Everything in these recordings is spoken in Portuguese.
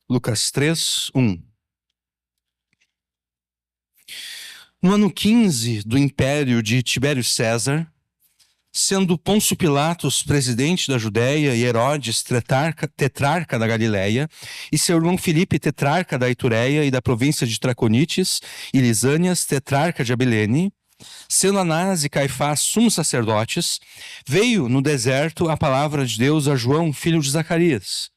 Lucas 3, 1. No ano 15 do império de Tibério César, sendo Pôncio Pilatos presidente da Judéia e Herodes tetrarca da Galileia, e seu irmão Filipe tetrarca da Itureia e da província de Traconites, e Lisânias tetrarca de Abilene, sendo Anás e Caifás sumos sacerdotes, veio no deserto a palavra de Deus a João, filho de Zacarias.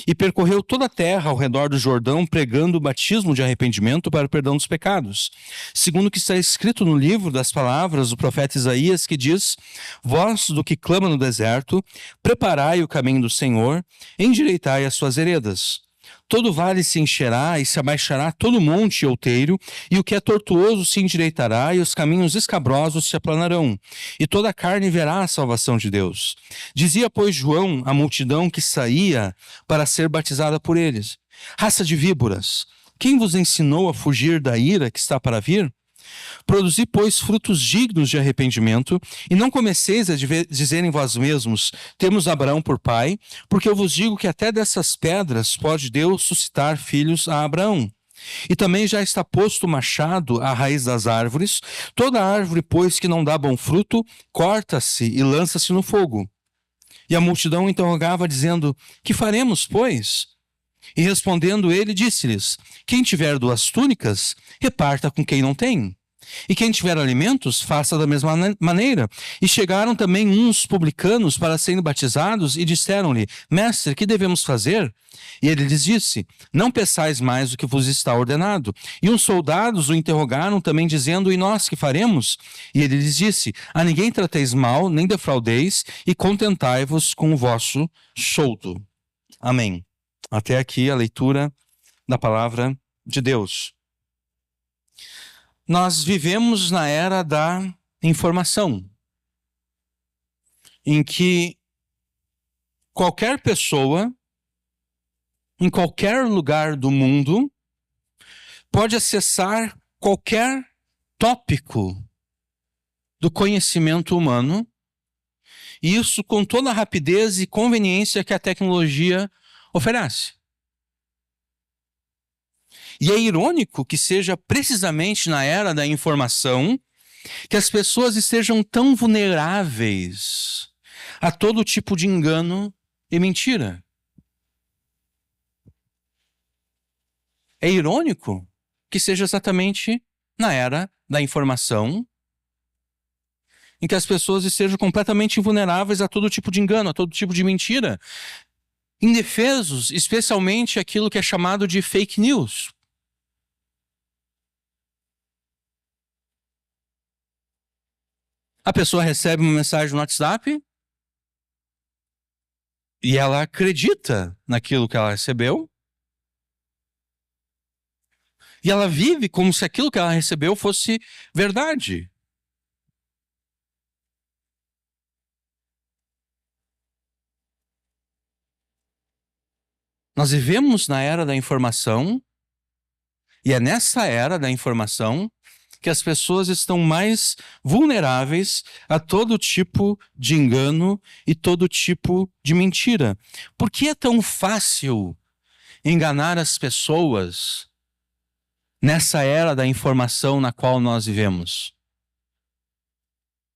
E percorreu toda a terra ao redor do Jordão, pregando o batismo de arrependimento para o perdão dos pecados. Segundo o que está escrito no livro das palavras do profeta Isaías, que diz: Vós do que clama no deserto, preparai o caminho do Senhor, endireitai as suas veredas. Todo vale se encherá e se abaixará todo monte e outeiro, e o que é tortuoso se endireitará, e os caminhos escabrosos se aplanarão, e toda a carne verá a salvação de Deus. Dizia, pois, João à multidão que saía para ser batizada por eles: Raça de víboras, quem vos ensinou a fugir da ira que está para vir? Produzi, pois, frutos dignos de arrependimento, e não comeceis a dizer em vós mesmos: temos Abraão por pai, porque eu vos digo que até dessas pedras pode Deus suscitar filhos a Abraão. E também já está posto o machado à raiz das árvores. Toda árvore, pois, que não dá bom fruto, corta-se e lança-se no fogo. E a multidão interrogava, dizendo: que faremos, pois? E respondendo ele, disse-lhes: quem tiver 2 túnicas, reparta com quem não tem. E quem tiver alimentos, faça da mesma maneira. E chegaram também uns publicanos para serem batizados e disseram-lhe: Mestre, que devemos fazer? E ele lhes disse: não peçais mais do que vos está ordenado. E uns soldados o interrogaram também, dizendo: e nós que faremos? E ele lhes disse: a ninguém trateis mal, nem defraudeis, e contentai-vos com o vosso soldo. Amém. Até aqui a leitura da palavra de Deus. Nós vivemos na era da informação, em que qualquer pessoa, em qualquer lugar do mundo, pode acessar qualquer tópico do conhecimento humano, e isso com toda a rapidez e conveniência que a tecnologia oferece. E é irônico que seja precisamente na era da informação que as pessoas estejam tão vulneráveis a todo tipo de engano e mentira. É irônico que seja exatamente na era da informação em que as pessoas estejam completamente vulneráveis a todo tipo de engano, a todo tipo de mentira, indefesos, especialmente aquilo que é chamado de fake news. A pessoa recebe uma mensagem no WhatsApp e ela acredita naquilo que ela recebeu. E ela vive como se aquilo que ela recebeu fosse verdade. Nós vivemos na era da informação, e é nessa era da informação que as pessoas estão mais vulneráveis a todo tipo de engano e todo tipo de mentira. Por que é tão fácil enganar as pessoas nessa era da informação na qual nós vivemos?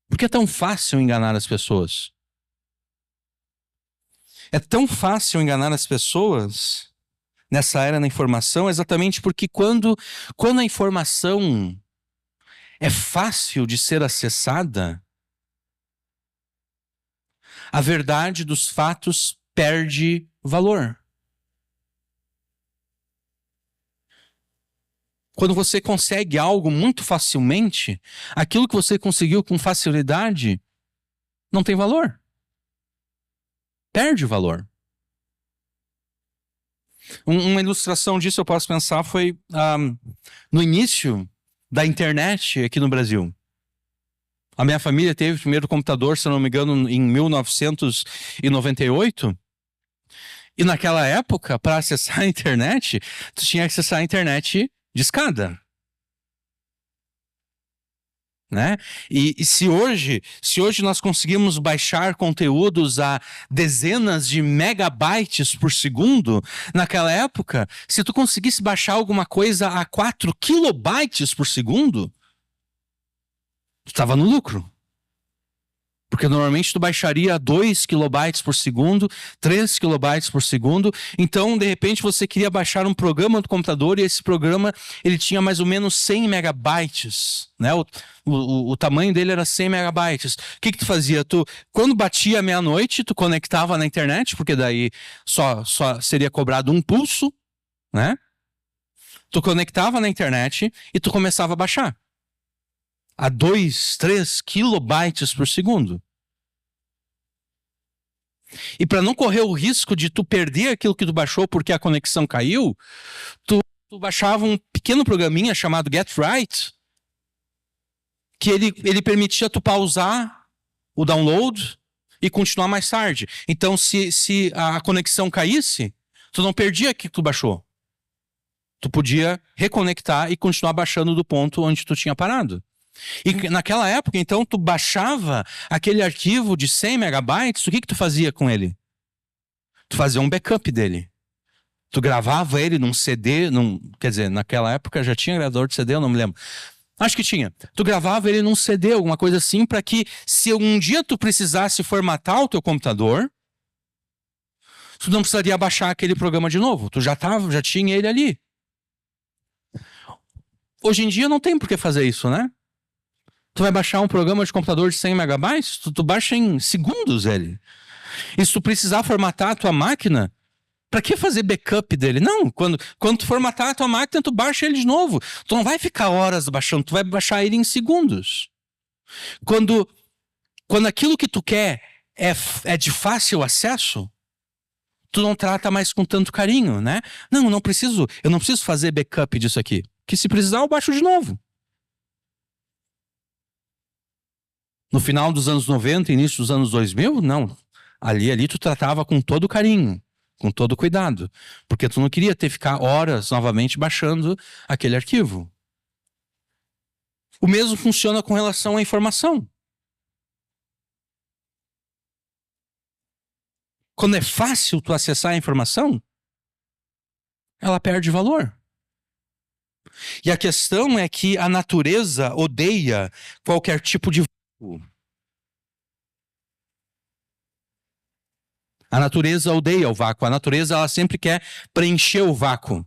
Por que é tão fácil enganar as pessoas? É tão fácil enganar as pessoas nessa era da informação exatamente porque quando a informação é fácil de ser acessada, a verdade dos fatos perde valor. Quando você consegue algo muito facilmente, aquilo que você conseguiu com facilidade não tem valor. Perde valor. Uma ilustração disso eu posso pensar foi no início da internet aqui no Brasil. A minha família teve o primeiro computador, se não me engano, em 1998. E naquela época, para acessar a internet, tu tinha que acessar a internet discada. né? E se hoje nós conseguimos baixar conteúdos a dezenas de megabytes por segundo, naquela época, se tu conseguisse baixar alguma coisa a 4 kilobytes por segundo, tu estava no lucro. Porque normalmente tu baixaria 2 kilobytes por segundo, 3 kilobytes por segundo. Então, de repente, você queria baixar um programa do computador e esse programa ele tinha mais ou menos 100 megabytes. Né? O tamanho dele era 100 megabytes. O que tu fazia? Quando batia meia-noite, tu conectava na internet, porque daí só seria cobrado um pulso, né? Tu conectava na internet e tu começava a baixar a 2, 3 kilobytes por segundo. E para não correr o risco de tu perder aquilo que tu baixou porque a conexão caiu, tu baixava um pequeno programinha chamado GetRight, que ele permitia tu pausar o download e continuar mais tarde. Então, se a conexão caísse, tu não perdia aquilo que tu baixou. Tu podia reconectar e continuar baixando do ponto onde tu tinha parado. E naquela época, então, tu baixava aquele arquivo de 100 megabytes, o que tu fazia com ele? Tu fazia um backup dele. Tu gravava ele num CD, quer dizer, naquela época já tinha gravador de CD, eu não me lembro. Acho que tinha. Tu gravava ele num CD, alguma coisa assim, para que se um dia tu precisasse formatar o teu computador, tu não precisaria baixar aquele programa de novo. Tu já tinha ele ali. Hoje em dia não tem por que fazer isso, né? Tu vai baixar um programa de computador de 100 megabytes, tu baixa em segundos ele. E se tu precisar formatar a tua máquina, pra que fazer backup dele? Não, quando tu formatar a tua máquina, tu baixa ele de novo. Tu não vai ficar horas baixando, tu vai baixar ele em segundos. Quando aquilo que tu quer é de fácil acesso, tu não trata mais com tanto carinho, né? Não, eu não preciso fazer backup disso aqui. Que se precisar, eu baixo de novo. No final dos anos 90, início dos anos 2000, não. Ali tu tratava com todo carinho, com todo cuidado. Porque tu não queria ficar horas novamente baixando aquele arquivo. O mesmo funciona com relação à informação. Quando é fácil tu acessar a informação, ela perde valor. E a questão é que a natureza odeia qualquer tipo de A natureza odeia o vácuo. A natureza ela sempre quer preencher o vácuo.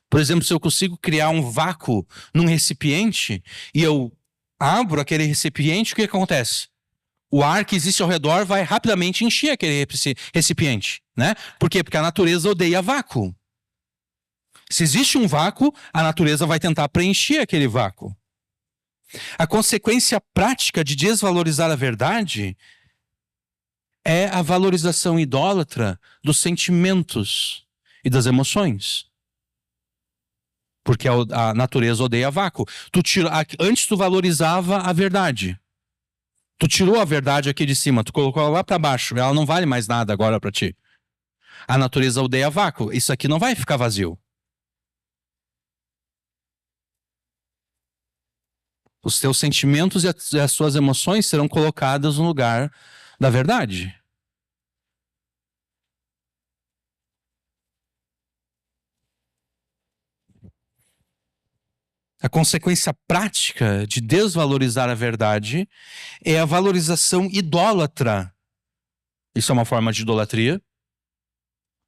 Por exemplo, se eu consigo criar um vácuo num recipiente e eu abro aquele recipiente, o que acontece? O ar que existe ao redor vai rapidamente encher aquele recipiente, né? Por quê? Porque a natureza odeia vácuo. Se existe um vácuo, a natureza vai tentar preencher aquele vácuo. A consequência prática de desvalorizar a verdade é a valorização idólatra dos sentimentos e das emoções. Porque a natureza odeia vácuo. Antes tu valorizava a verdade. Tu tirou a verdade aqui de cima, tu colocou ela lá para baixo. Ela não vale mais nada agora para ti. A natureza odeia vácuo. Isso aqui não vai ficar vazio. Os teus sentimentos e as suas emoções serão colocadas no lugar da verdade. A consequência prática de desvalorizar a verdade é a valorização idólatra. Isso é uma forma de idolatria.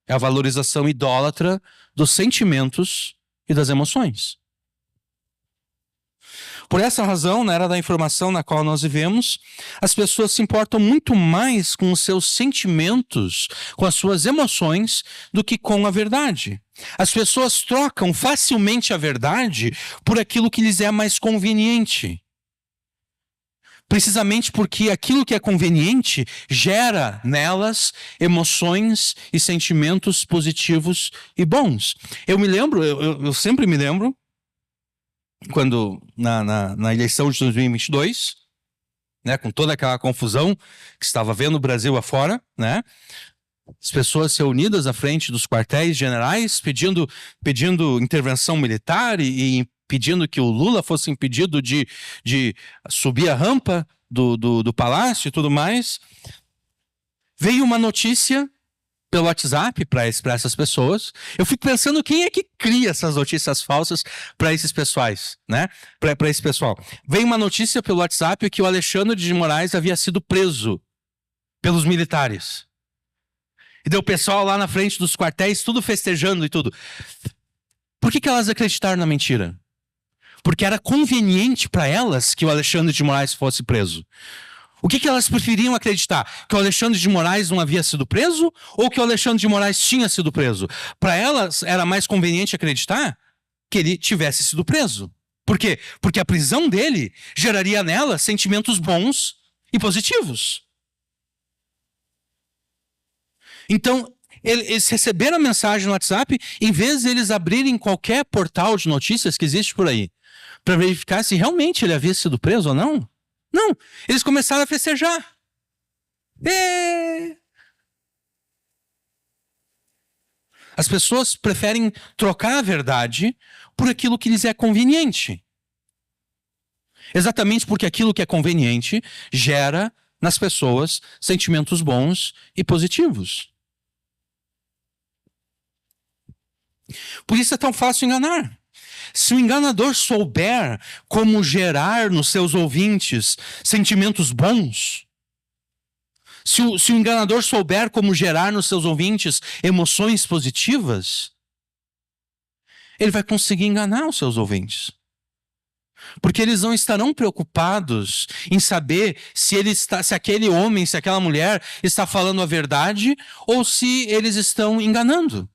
É a valorização idólatra dos sentimentos e das emoções. Por essa razão, na era da informação na qual nós vivemos, as pessoas se importam muito mais com os seus sentimentos, com as suas emoções, do que com a verdade. As pessoas trocam facilmente a verdade por aquilo que lhes é mais conveniente. Precisamente porque aquilo que é conveniente gera nelas emoções e sentimentos positivos e bons. Eu sempre me lembro, quando na eleição de 2022, né, com toda aquela confusão que estava havendo no Brasil afora, né, as pessoas reunidas à frente dos quartéis generais pedindo intervenção militar e pedindo que o Lula fosse impedido de subir a rampa do palácio e tudo mais. Veio uma notícia pelo WhatsApp para essas pessoas. Eu fico pensando quem é que cria essas notícias falsas para esses pessoais, né? Para esse pessoal. Veio uma notícia pelo WhatsApp que o Alexandre de Moraes havia sido preso pelos militares. E deu o pessoal lá na frente dos quartéis, tudo festejando e tudo. Por que elas acreditaram na mentira? Porque era conveniente para elas que o Alexandre de Moraes fosse preso. O que elas preferiam acreditar? Que o Alexandre de Moraes não havia sido preso? Ou que o Alexandre de Moraes tinha sido preso? Para elas era mais conveniente acreditar que ele tivesse sido preso. Por quê? Porque a prisão dele geraria nela sentimentos bons e positivos. Então, eles receberam a mensagem no WhatsApp, em vez de eles abrirem qualquer portal de notícias que existe por aí, para verificar se realmente ele havia sido preso ou não. Não, eles começaram a festejar. As pessoas preferem trocar a verdade por aquilo que lhes é conveniente. Exatamente porque aquilo que é conveniente gera nas pessoas sentimentos bons e positivos. Por isso é tão fácil enganar. Se o enganador souber como gerar nos seus ouvintes sentimentos bons, se o enganador souber como gerar nos seus ouvintes emoções positivas, ele vai conseguir enganar os seus ouvintes. Porque eles não estarão preocupados em saber se aquele homem, se aquela mulher está falando a verdade ou se eles estão enganando.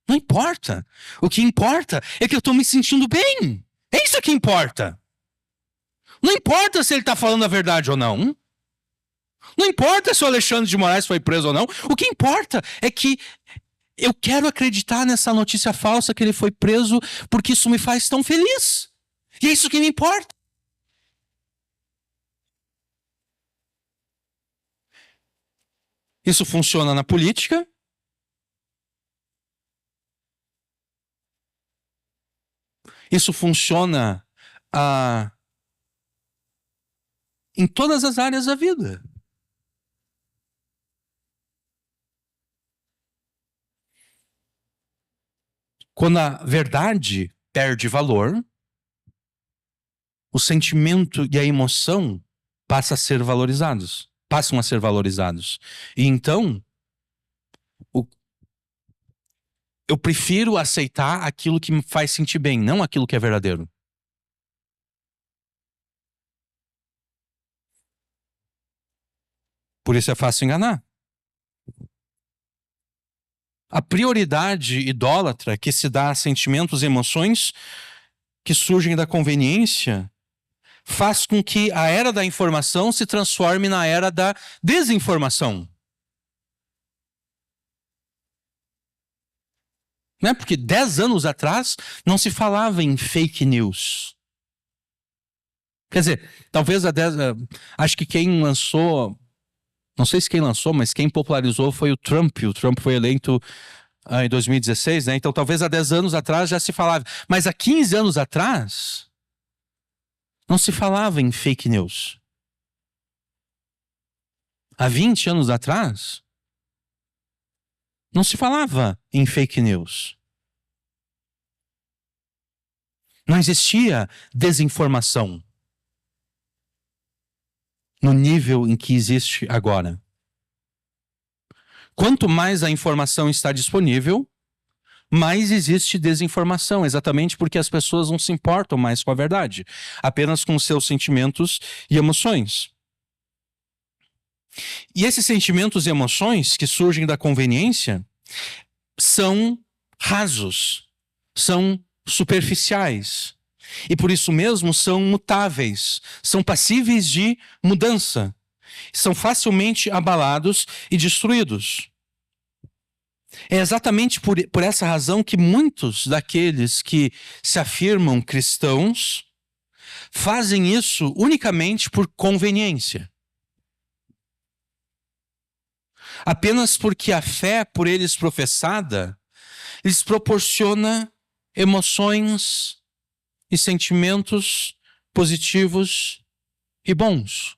Não importa. O que importa é que eu estou me sentindo bem. É isso que importa. Não importa se ele está falando a verdade ou não. Não importa se o Alexandre de Moraes foi preso ou não. O que importa é que eu quero acreditar nessa notícia falsa que ele foi preso porque isso me faz tão feliz. E é isso que me importa. Isso funciona na política. Isso funciona em todas as áreas da vida. Quando a verdade perde valor, o sentimento e a emoção passam a ser valorizados. E então, eu prefiro aceitar aquilo que me faz sentir bem, não aquilo que é verdadeiro. Por isso é fácil enganar. A prioridade idólatra que se dá a sentimentos e emoções que surgem da conveniência faz com que a era da informação se transforme na era da desinformação. Né? Porque 10 anos atrás não se falava em fake news. Quer dizer, talvez acho que quem lançou, não sei se quem lançou, mas quem popularizou foi o Trump. O Trump foi eleito em 2016, né? Então talvez há 10 anos atrás já se falava. Mas há 15 anos atrás não se falava em fake news. Há 20 anos atrás não se falava em fake news. Não existia desinformação no nível em que existe agora. Quanto mais a informação está disponível, mais existe desinformação, exatamente porque as pessoas não se importam mais com a verdade, apenas com seus sentimentos e emoções. E esses sentimentos e emoções que surgem da conveniência são rasos, são superficiais. E por isso mesmo são mutáveis, são passíveis de mudança, são facilmente abalados e destruídos. É exatamente por essa razão que muitos daqueles que se afirmam cristãos fazem isso unicamente por conveniência. Apenas porque a fé por eles professada lhes proporciona emoções e sentimentos positivos e bons.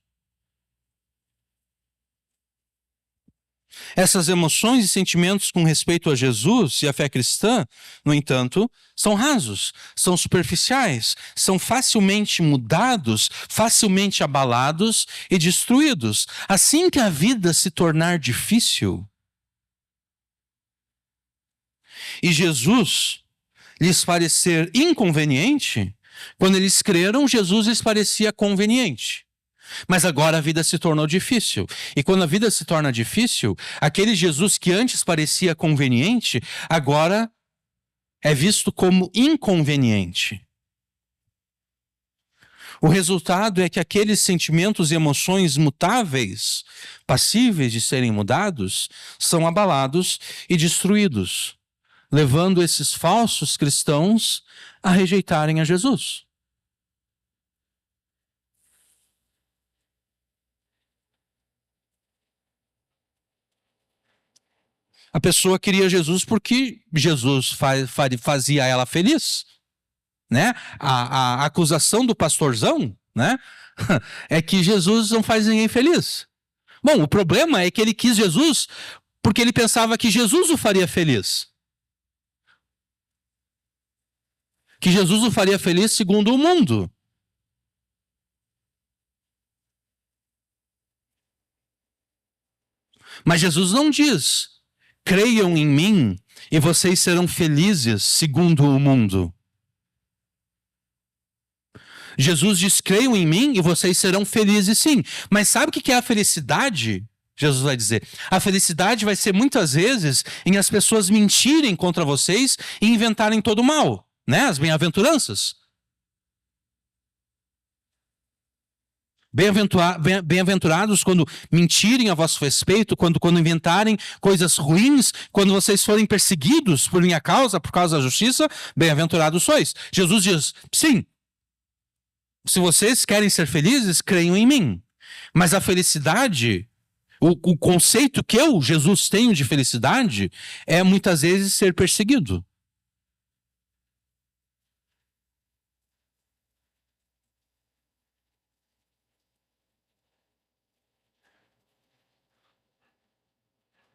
Essas emoções e sentimentos com respeito a Jesus e a fé cristã, no entanto, são rasos, são superficiais, são facilmente mudados, facilmente abalados e destruídos. Assim que a vida se tornar difícil, e Jesus lhes parecer inconveniente, quando eles creram, Jesus lhes parecia conveniente. Mas agora a vida se tornou difícil. E quando a vida se torna difícil, aquele Jesus que antes parecia conveniente, agora é visto como inconveniente. O resultado é que aqueles sentimentos e emoções mutáveis, passíveis de serem mudados, são abalados e destruídos, levando esses falsos cristãos a rejeitarem a Jesus. A pessoa queria Jesus porque Jesus fazia ela feliz, né? A acusação do pastorzão, né? É que Jesus não faz ninguém feliz. Bom, o problema é que ele quis Jesus porque ele pensava que Jesus o faria feliz. Que Jesus o faria feliz segundo o mundo. Mas Jesus não diz: creiam em mim e vocês serão felizes segundo o mundo. Jesus diz: creiam em mim e vocês serão felizes sim. Mas sabe o que é a felicidade? Jesus vai dizer: a felicidade vai ser muitas vezes em as pessoas mentirem contra vocês e inventarem todo o mal, né? As bem-aventuranças. Bem-aventurados quando mentirem a vosso respeito, quando inventarem coisas ruins, quando vocês forem perseguidos por minha causa, por causa da justiça, bem-aventurados sois. Jesus diz: sim, se vocês querem ser felizes, creiam em mim. Mas a felicidade, o conceito que eu, Jesus, tenho de felicidade é muitas vezes ser perseguido.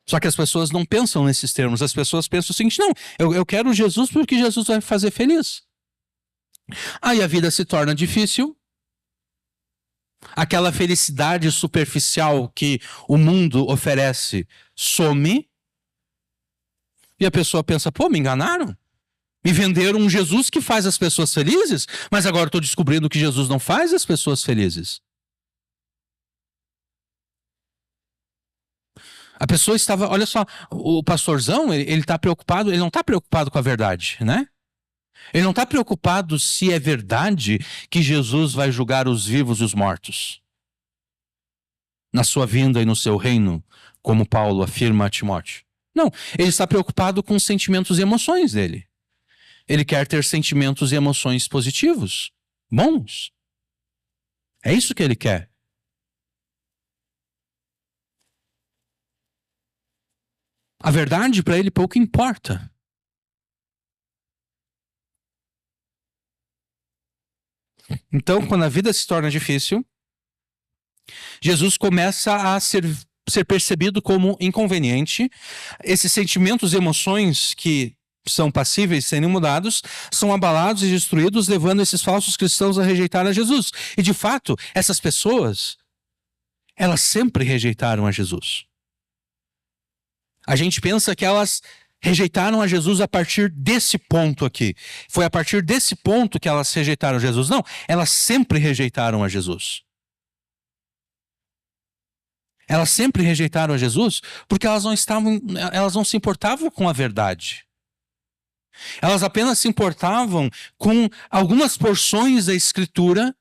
Só que as pessoas não pensam nesses termos. As pessoas pensam o seguinte: não, eu quero Jesus porque Jesus vai me fazer feliz. Aí a vida se torna difícil. Aquela felicidade superficial que o mundo oferece some. E a pessoa pensa: pô, me enganaram? Me venderam um Jesus que faz as pessoas felizes, mas agora estou descobrindo que Jesus não faz as pessoas felizes. A pessoa estava, olha só, o pastorzão, ele está preocupado, ele não está preocupado com a verdade, né? Ele não está preocupado se é verdade que Jesus vai julgar os vivos e os mortos na sua vinda e no seu reino, como Paulo afirma a Timóteo. Não, ele está preocupado com os sentimentos e emoções dele. Ele quer ter sentimentos e emoções positivos, bons. É isso que ele quer. A verdade para ele pouco importa. Então, quando a vida se torna difícil, Jesus começa a ser percebido como inconveniente. Esses sentimentos e emoções que são passíveis de serem mudados são abalados e destruídos, levando esses falsos cristãos a rejeitar a Jesus. E, de fato, essas pessoas, elas sempre rejeitaram a Jesus. A gente pensa que elas rejeitaram a Jesus a partir desse ponto aqui. Foi a partir desse ponto que elas rejeitaram Jesus. Não, elas sempre rejeitaram a Jesus. Elas sempre rejeitaram a Jesus porque elas não se importavam com a verdade. Elas apenas se importavam com algumas porções da Escritura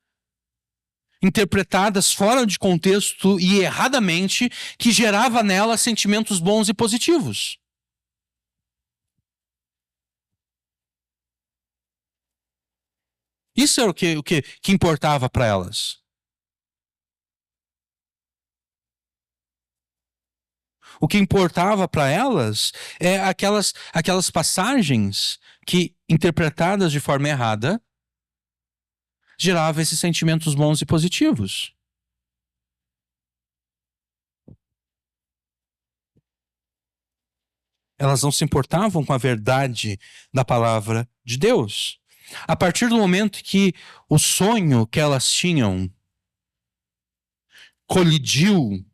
interpretadas fora de contexto e erradamente, que gerava nela sentimentos bons e positivos. Isso era o que importava para elas. O que importava para elas é aquelas passagens que, interpretadas de forma errada, gerava esses sentimentos bons e positivos. Elas não se importavam com a verdade da palavra de Deus. A partir do momento que o sonho que elas tinham colidiu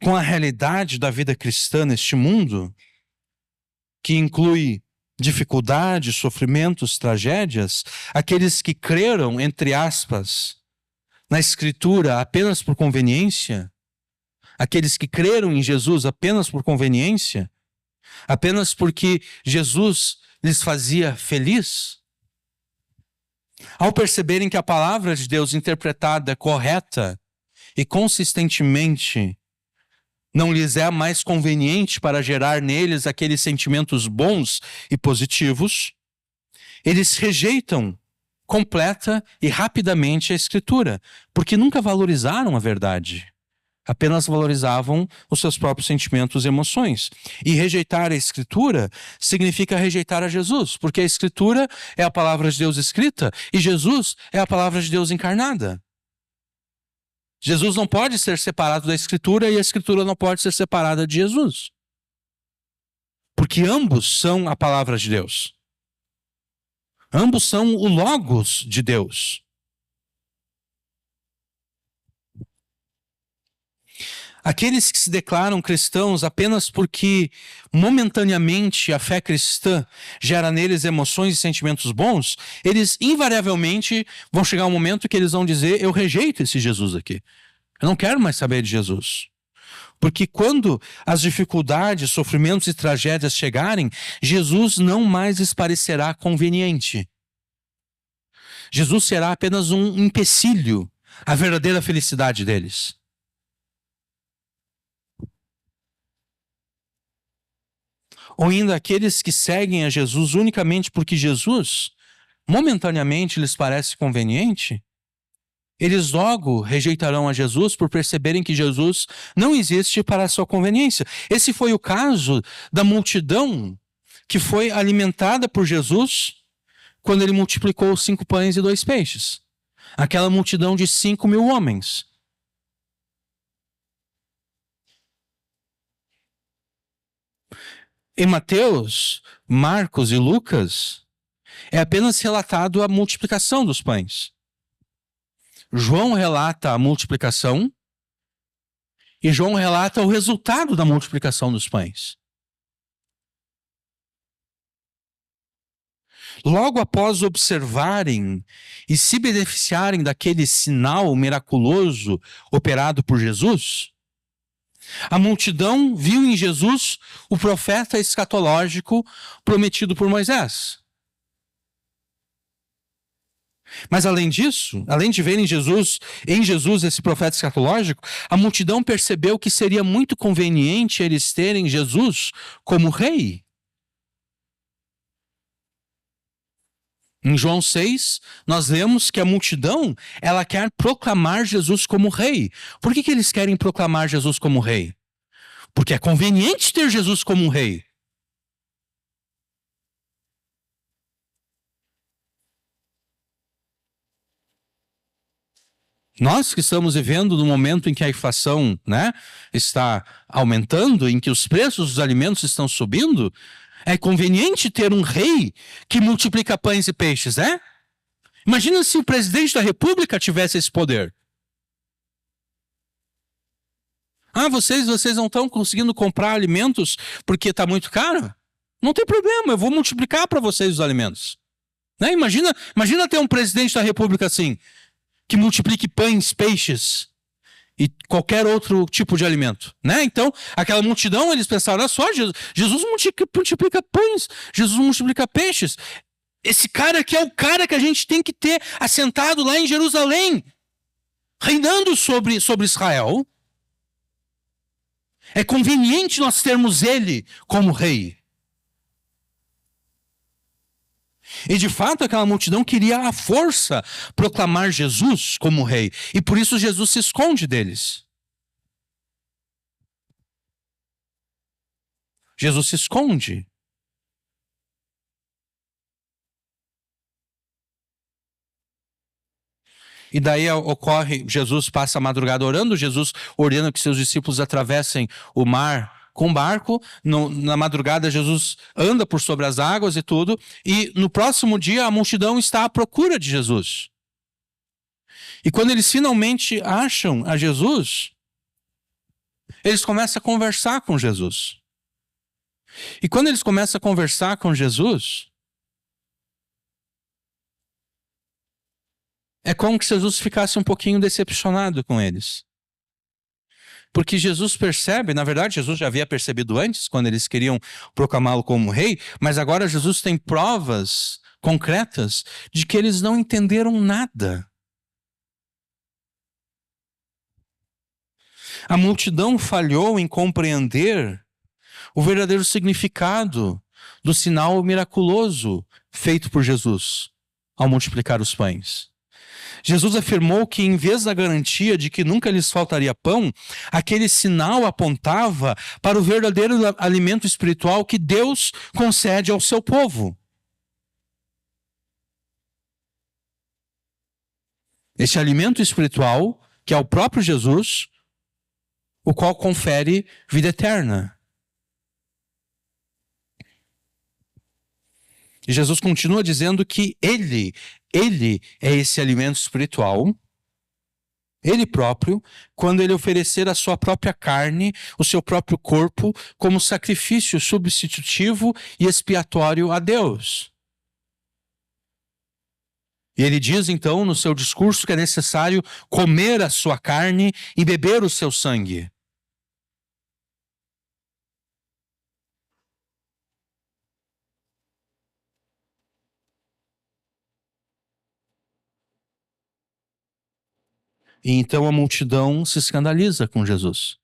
com a realidade da vida cristã neste mundo, que inclui dificuldades, sofrimentos, tragédias, aqueles que creram, entre aspas, na Escritura apenas por conveniência, aqueles que creram em Jesus apenas por conveniência, apenas porque Jesus lhes fazia feliz, ao perceberem que a palavra de Deus interpretada correta e consistentemente não lhes é mais conveniente para gerar neles aqueles sentimentos bons e positivos, eles rejeitam completa e rapidamente a Escritura, porque nunca valorizaram a verdade. Apenas valorizavam os seus próprios sentimentos e emoções. E rejeitar a Escritura significa rejeitar a Jesus, porque a Escritura é a palavra de Deus escrita e Jesus é a palavra de Deus encarnada. Jesus não pode ser separado da Escritura e a Escritura não pode ser separada de Jesus. Porque ambos são a palavra de Deus. Ambos são o Logos de Deus. Aqueles que se declaram cristãos apenas porque momentaneamente a fé cristã gera neles emoções e sentimentos bons, eles invariavelmente vão chegar um momento que eles vão dizer: eu rejeito esse Jesus aqui. Eu não quero mais saber de Jesus. Porque quando as dificuldades, sofrimentos e tragédias chegarem, Jesus não mais lhes parecerá conveniente. Jesus será apenas um empecilho à verdadeira felicidade deles. Ou ainda aqueles que seguem a Jesus unicamente porque Jesus, momentaneamente, lhes parece conveniente, eles logo rejeitarão a Jesus por perceberem que Jesus não existe para a sua conveniência. Esse foi o caso da multidão que foi alimentada por Jesus quando ele multiplicou os 5 pães e 2 peixes. Aquela multidão de 5.000 homens. Em Mateus, Marcos e Lucas, é apenas relatado a multiplicação dos pães. João relata a multiplicação e João relata o resultado da multiplicação dos pães. Logo após observarem e se beneficiarem daquele sinal miraculoso operado por Jesus, a multidão viu em Jesus o profeta escatológico prometido por Moisés. Mas além disso, além de verem em Jesus esse profeta escatológico, a multidão percebeu que seria muito conveniente eles terem Jesus como rei. Em João 6, nós lemos que a multidão, ela quer proclamar Jesus como rei. Por que eles querem proclamar Jesus como rei? Porque é conveniente ter Jesus como um rei. Nós que estamos vivendo no momento em que a inflação, está aumentando, em que os preços dos alimentos estão subindo, é conveniente ter um rei que multiplica pães e peixes, né? Imagina se o presidente da República tivesse esse poder. Vocês não estão conseguindo comprar alimentos porque está muito caro? Não tem problema, eu vou multiplicar para vocês os alimentos. Né? Imagina ter um presidente da República assim, que multiplique pães, peixes e qualquer outro tipo de alimento, né? Então, aquela multidão, eles pensaram: olha só, Jesus multiplica pães, Jesus multiplica peixes. Esse cara aqui é o cara que a gente tem que ter assentado lá em Jerusalém, reinando sobre Israel. É conveniente nós termos ele como rei. E de fato aquela multidão queria à força proclamar Jesus como rei. E por isso Jesus se esconde deles. Jesus se esconde. E daí ocorre, Jesus passa a madrugada orando, Jesus ordena que seus discípulos atravessem o mar com barco. Na madrugada Jesus anda por sobre as águas e tudo. E no próximo dia a multidão está à procura de Jesus. E quando eles finalmente acham a Jesus, eles começam a conversar com Jesus. E quando eles começam a conversar com Jesus, é como se Jesus ficasse um pouquinho decepcionado com eles. Porque Jesus percebe, na verdade Jesus já havia percebido antes, quando eles queriam proclamá-lo como rei, mas agora Jesus tem provas concretas de que eles não entenderam nada. A multidão falhou em compreender o verdadeiro significado do sinal miraculoso feito por Jesus ao multiplicar os pães. Jesus afirmou que, em vez da garantia de que nunca lhes faltaria pão, aquele sinal apontava para o verdadeiro alimento espiritual que Deus concede ao seu povo. Esse alimento espiritual, que é o próprio Jesus, o qual confere vida eterna. E Jesus continua dizendo que Ele é esse alimento espiritual, Ele próprio, quando Ele oferecer a sua própria carne, o seu próprio corpo, como sacrifício substitutivo e expiatório a Deus. E Ele diz então no seu discurso que é necessário comer a sua carne e beber o seu sangue. E então a multidão se escandaliza com Jesus.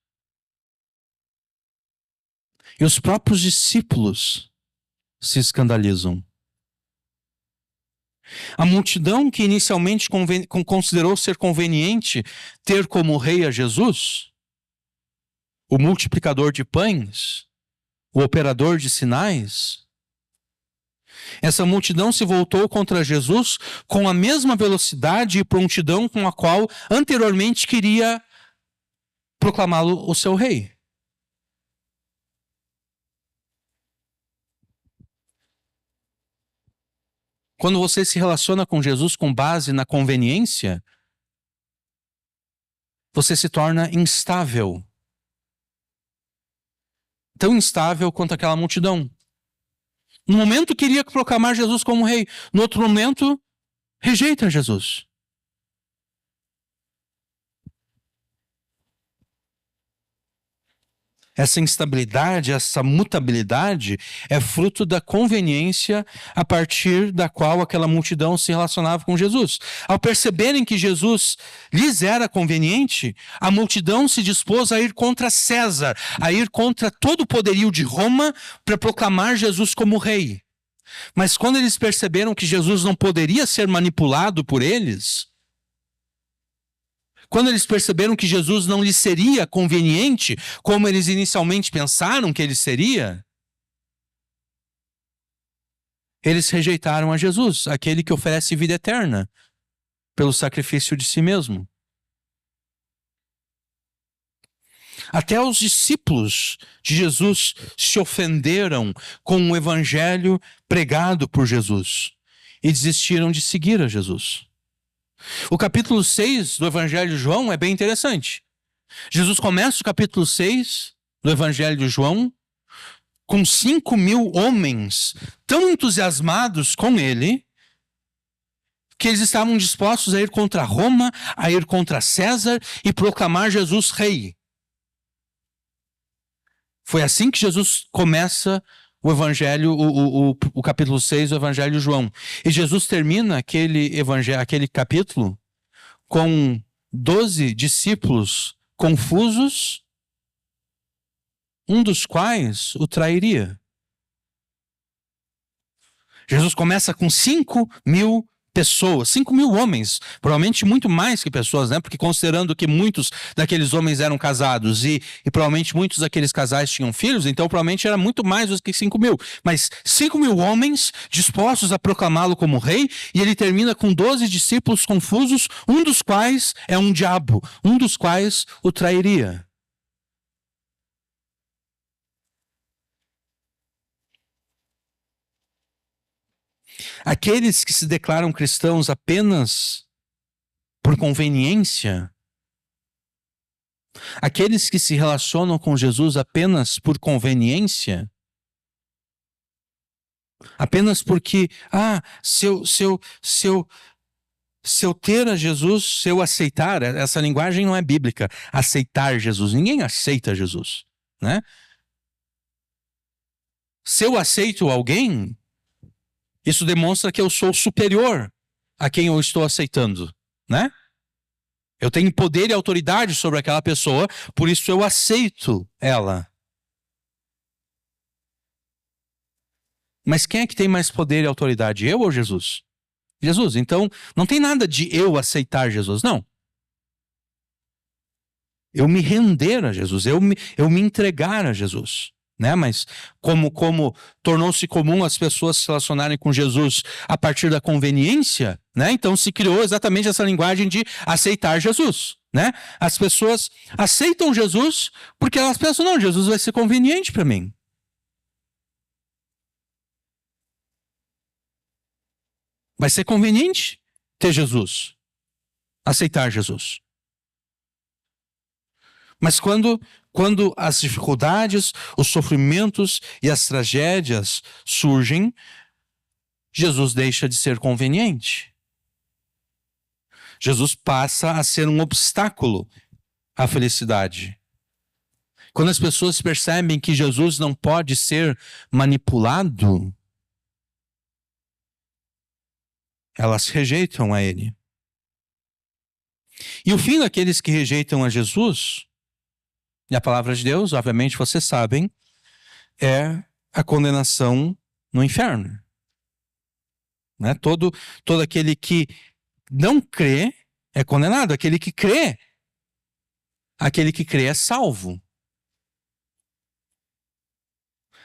E os próprios discípulos se escandalizam. A multidão que inicialmente considerou ser conveniente ter como rei a Jesus, o multiplicador de pães, o operador de sinais, essa multidão se voltou contra Jesus com a mesma velocidade e prontidão com a qual anteriormente queria proclamá-lo o seu rei. Quando você se relaciona com Jesus com base na conveniência, você se torna instável. Tão instável quanto aquela multidão. No momento queria proclamar Jesus como rei, no outro momento rejeita Jesus. Essa instabilidade, essa mutabilidade é fruto da conveniência a partir da qual aquela multidão se relacionava com Jesus. Ao perceberem que Jesus lhes era conveniente, a multidão se dispôs a ir contra César, a ir contra todo o poderio de Roma para proclamar Jesus como rei. Mas quando eles perceberam que Jesus não poderia ser manipulado por eles, quando eles perceberam que Jesus não lhes seria conveniente, como eles inicialmente pensaram que ele seria, eles rejeitaram a Jesus, aquele que oferece vida eterna, pelo sacrifício de si mesmo. Até os discípulos de Jesus se ofenderam com o evangelho pregado por Jesus e desistiram de seguir a Jesus. O capítulo 6 do Evangelho de João é bem interessante. Jesus começa o capítulo 6 do Evangelho de João com 5.000 homens tão entusiasmados com ele que eles estavam dispostos a ir contra Roma, a ir contra César e proclamar Jesus rei. Foi assim que Jesus começa o Evangelho, o capítulo 6 do Evangelho de João. E Jesus termina aquele capítulo com 12 discípulos confusos, um dos quais o trairia. Jesus começa com 5.000 pessoas, 5.000 homens, provavelmente muito mais que pessoas, né? Porque considerando que muitos daqueles homens eram casados e provavelmente muitos daqueles casais tinham filhos, então provavelmente era muito mais do que 5.000. Mas 5.000 homens dispostos a proclamá-lo como rei, e ele termina com 12 discípulos confusos, um dos quais é um diabo, um dos quais o trairia. Aqueles que se declaram cristãos apenas por conveniência, aqueles que se relacionam com Jesus apenas por conveniência, apenas porque, se eu ter a Jesus, se eu aceitar, essa linguagem não é bíblica, aceitar Jesus, ninguém aceita Jesus, né? Se eu aceito alguém, isso demonstra que eu sou superior a quem eu estou aceitando, né? Eu tenho poder e autoridade sobre aquela pessoa, por isso eu aceito ela. Mas quem é que tem mais poder e autoridade, eu ou Jesus? Jesus. Então, não tem nada de eu aceitar Jesus, não. Eu me render a Jesus, eu me entregar a Jesus. Né? Mas como tornou-se comum as pessoas se relacionarem com Jesus a partir da conveniência, né? Então se criou exatamente essa linguagem de aceitar Jesus, né? As pessoas aceitam Jesus porque elas pensam, não, Jesus vai ser conveniente para mim. Vai ser conveniente ter Jesus, aceitar Jesus. Mas quando as dificuldades, os sofrimentos e as tragédias surgem, Jesus deixa de ser conveniente. Jesus passa a ser um obstáculo à felicidade. Quando as pessoas percebem que Jesus não pode ser manipulado, elas rejeitam a ele. E o fim daqueles que rejeitam a Jesus, e a palavra de Deus, obviamente vocês sabem, é a condenação no inferno. Né? Todo aquele que não crê é condenado. Aquele que crê é salvo.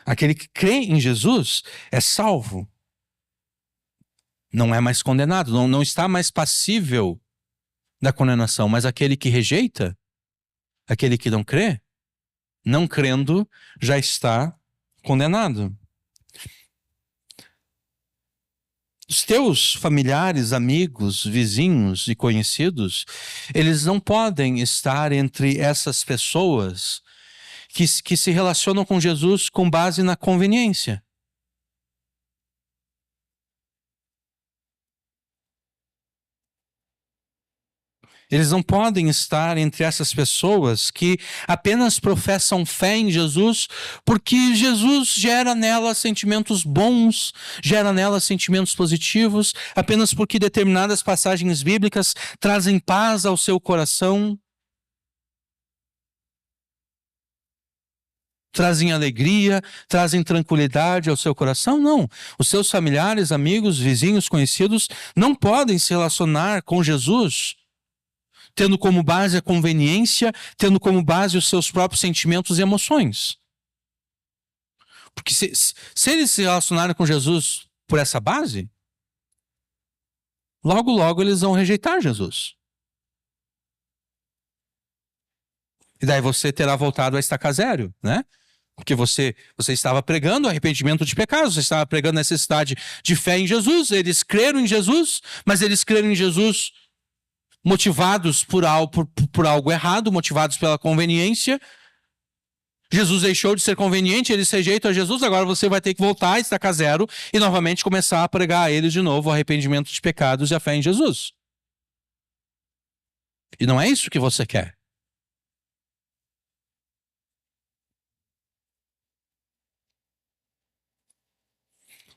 Aquele que crê em Jesus é salvo. Não é mais condenado, não está mais passível da condenação. Mas aquele que rejeita, aquele que não crê, não crendo, já está condenado. Os teus familiares, amigos, vizinhos e conhecidos, eles não podem estar entre essas pessoas que se relacionam com Jesus com base na conveniência. Eles não podem estar entre essas pessoas que apenas professam fé em Jesus porque Jesus gera nelas sentimentos bons, gera nelas sentimentos positivos, apenas porque determinadas passagens bíblicas trazem paz ao seu coração, trazem alegria, trazem tranquilidade ao seu coração. Não. Os seus familiares, amigos, vizinhos, conhecidos não podem se relacionar com Jesus tendo como base a conveniência, tendo como base os seus próprios sentimentos e emoções. Porque se eles se relacionarem com Jesus por essa base, logo eles vão rejeitar Jesus. E daí você terá voltado a estaca zero, né? Porque você estava pregando arrependimento de pecados, você estava pregando necessidade de fé em Jesus, eles creram em Jesus, mas eles creram em Jesus motivados por algo errado, motivados pela conveniência. Jesus deixou de ser conveniente, eles rejeitam a Jesus, agora você vai ter que voltar a estaca zero e novamente começar a pregar a eles de novo o arrependimento de pecados e a fé em Jesus. E não é isso que você quer.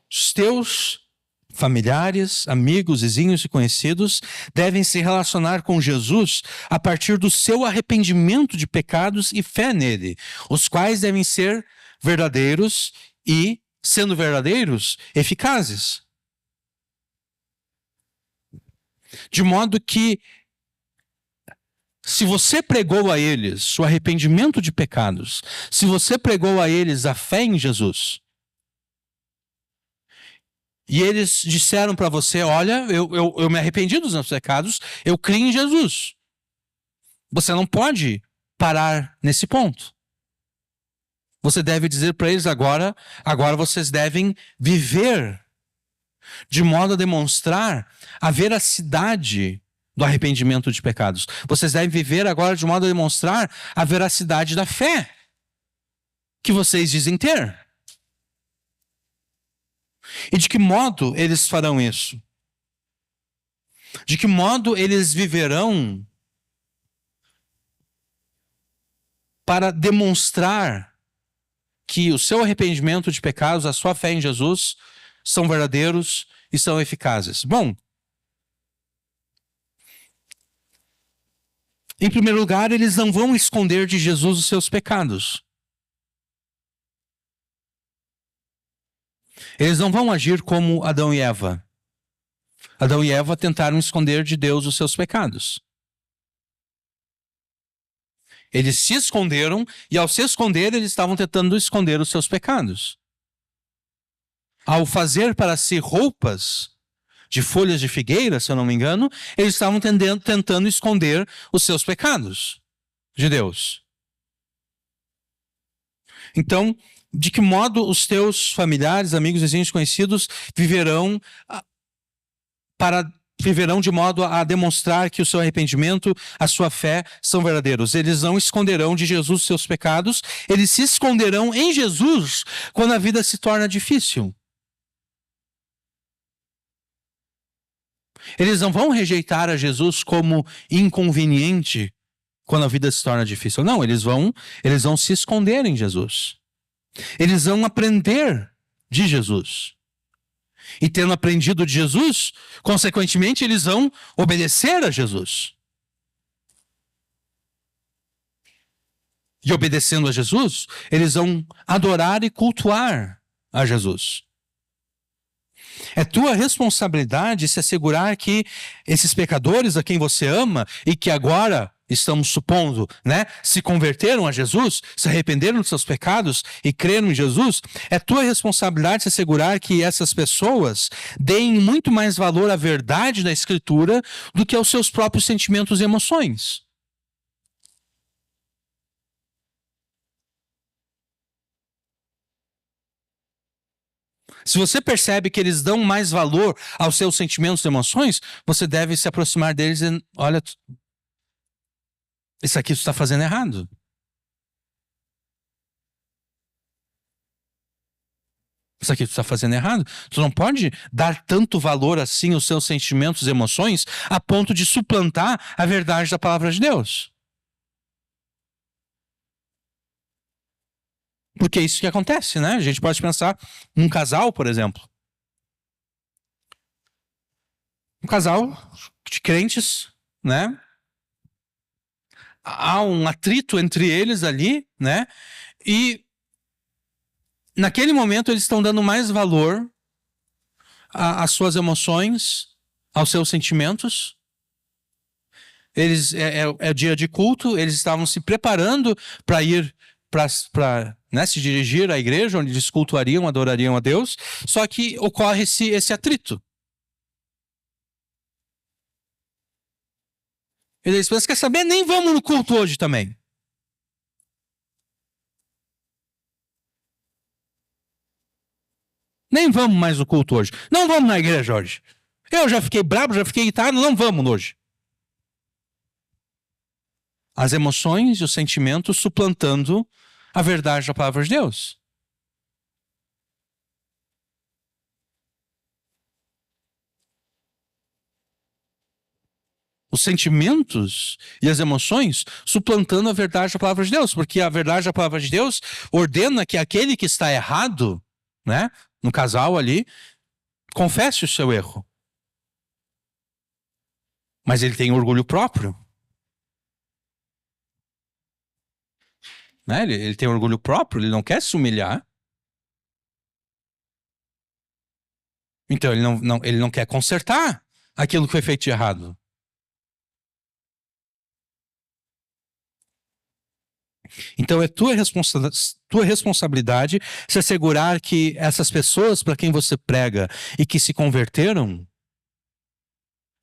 Os teus familiares, amigos, vizinhos e conhecidos devem se relacionar com Jesus a partir do seu arrependimento de pecados e fé nele, os quais devem ser verdadeiros e, sendo verdadeiros, eficazes. De modo que, se você pregou a eles o arrependimento de pecados, se você pregou a eles a fé em Jesus, e eles disseram para você, olha, eu me arrependi dos meus pecados, eu creio em Jesus. Você não pode parar nesse ponto. Você deve dizer para eles agora vocês devem viver de modo a demonstrar a veracidade do arrependimento de pecados. Vocês devem viver agora de modo a demonstrar a veracidade da fé que vocês dizem ter. E de que modo eles farão isso? De que modo eles viverão para demonstrar que o seu arrependimento de pecados, a sua fé em Jesus, são verdadeiros e são eficazes? Bom, em primeiro lugar, eles não vão esconder de Jesus os seus pecados. Eles não vão agir como Adão e Eva. Adão e Eva tentaram esconder de Deus os seus pecados. Eles se esconderam, e ao se esconder, eles estavam tentando esconder os seus pecados. Ao fazer para si roupas de folhas de figueira, se eu não me engano, eles estavam tentando esconder os seus pecados de Deus. Então, de que modo os teus familiares, amigos, vizinhos, conhecidos viverão de modo a demonstrar que o seu arrependimento, a sua fé são verdadeiros? Eles não esconderão de Jesus os seus pecados, eles se esconderão em Jesus quando a vida se torna difícil. Eles não vão rejeitar a Jesus como inconveniente quando a vida se torna difícil. Não, eles vão se esconder em Jesus. Eles vão aprender de Jesus. E tendo aprendido de Jesus, consequentemente, eles vão obedecer a Jesus. E obedecendo a Jesus, eles vão adorar e cultuar a Jesus. É tua responsabilidade se assegurar que esses pecadores a quem você ama e que agora, estamos supondo, se converteram a Jesus, se arrependeram dos seus pecados e creram em Jesus, é tua responsabilidade se assegurar que essas pessoas deem muito mais valor à verdade da Escritura do que aos seus próprios sentimentos e emoções. Se você percebe que eles dão mais valor aos seus sentimentos e emoções, você deve se aproximar deles e olha, isso aqui tu está fazendo errado. Isso aqui tu está fazendo errado. Tu não pode dar tanto valor assim aos seus sentimentos e emoções a ponto de suplantar a verdade da palavra de Deus. Porque é isso que acontece, né? A gente pode pensar num casal, por exemplo. Um casal de crentes, né? Há um atrito entre eles ali, né? E naquele momento eles estão dando mais valor às suas emoções, aos seus sentimentos. É dia de culto, eles estavam se preparando para ir para se dirigir à igreja, onde eles cultuariam, adorariam a Deus, só que ocorre esse atrito. Eles pensam, quer saber? Nem vamos no culto hoje também. Nem vamos mais no culto hoje. Não vamos na igreja hoje. Eu já fiquei bravo, já fiquei irritado, não vamos hoje. As emoções e os sentimentos suplantando a verdade da palavra de Deus. Os sentimentos e as emoções suplantando a verdade da palavra de Deus. Porque a verdade da palavra de Deus ordena que aquele que está errado, né, no casal ali, confesse o seu erro. Mas ele tem orgulho próprio. Né? Ele tem orgulho próprio, ele não quer se humilhar. Então ele não quer consertar. aquilo que foi feito de errado. Então é tua responsabilidade se assegurar que essas pessoas para quem você prega e que se converteram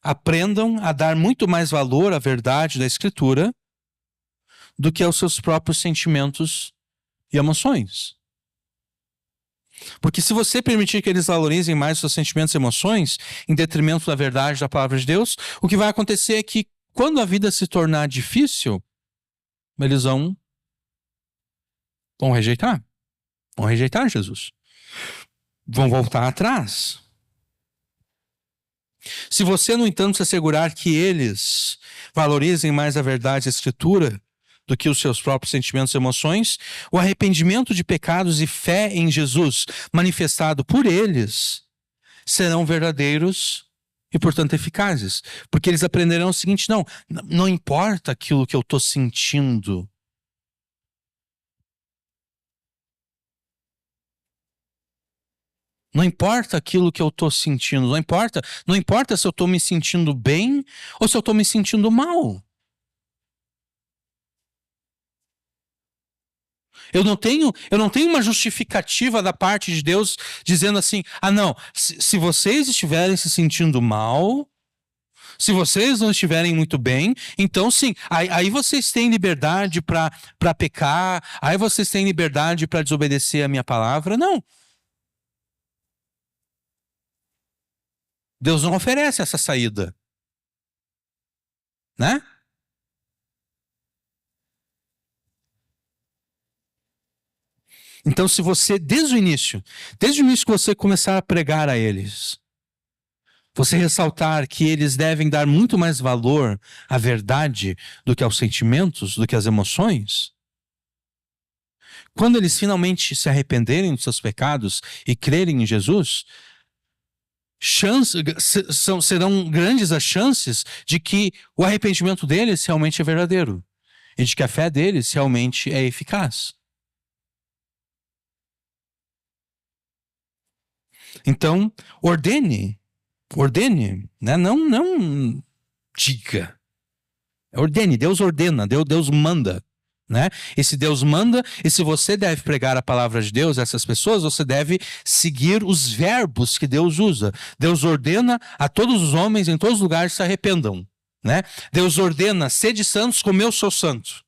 aprendam a dar muito mais valor à verdade da Escritura do que aos seus próprios sentimentos e emoções. Porque se você permitir que eles valorizem mais os seus sentimentos e emoções em detrimento da verdade da palavra de Deus, o que vai acontecer é que quando a vida se tornar difícil, eles vão rejeitar. Vão rejeitar Jesus. Vão voltar atrás. Se você, no entanto, se assegurar que eles valorizem mais a verdade da Escritura do que os seus próprios sentimentos e emoções, o arrependimento de pecados e fé em Jesus manifestado por eles serão verdadeiros e, portanto, eficazes. Porque eles aprenderão o seguinte: não importa aquilo que eu estou sentindo. Não importa aquilo que eu estou sentindo, não importa se eu estou me sentindo bem ou se eu estou me sentindo mal. Eu não tenho uma justificativa da parte de Deus dizendo assim: se vocês estiverem se sentindo mal, se vocês não estiverem muito bem, então sim, aí vocês têm liberdade para pecar, aí vocês têm liberdade para desobedecer a minha palavra. Não. Deus não oferece essa saída, né? Então, se você, desde o início que você começar a pregar a eles, você ressaltar que eles devem dar muito mais valor à verdade do que aos sentimentos, do que às emoções, quando eles finalmente se arrependerem dos seus pecados e crerem em Jesus, serão grandes as chances de que o arrependimento deles realmente é verdadeiro e de que a fé deles realmente é eficaz. Então, ordene, né? Não diga. Ordene, Deus ordena, Deus manda, né? E se Deus manda, e se você deve pregar a palavra de Deus a essas pessoas, você deve seguir os verbos que Deus usa. Deus ordena a todos os homens em todos os lugares se arrependam, né? Deus ordena: sede santos como eu sou santo,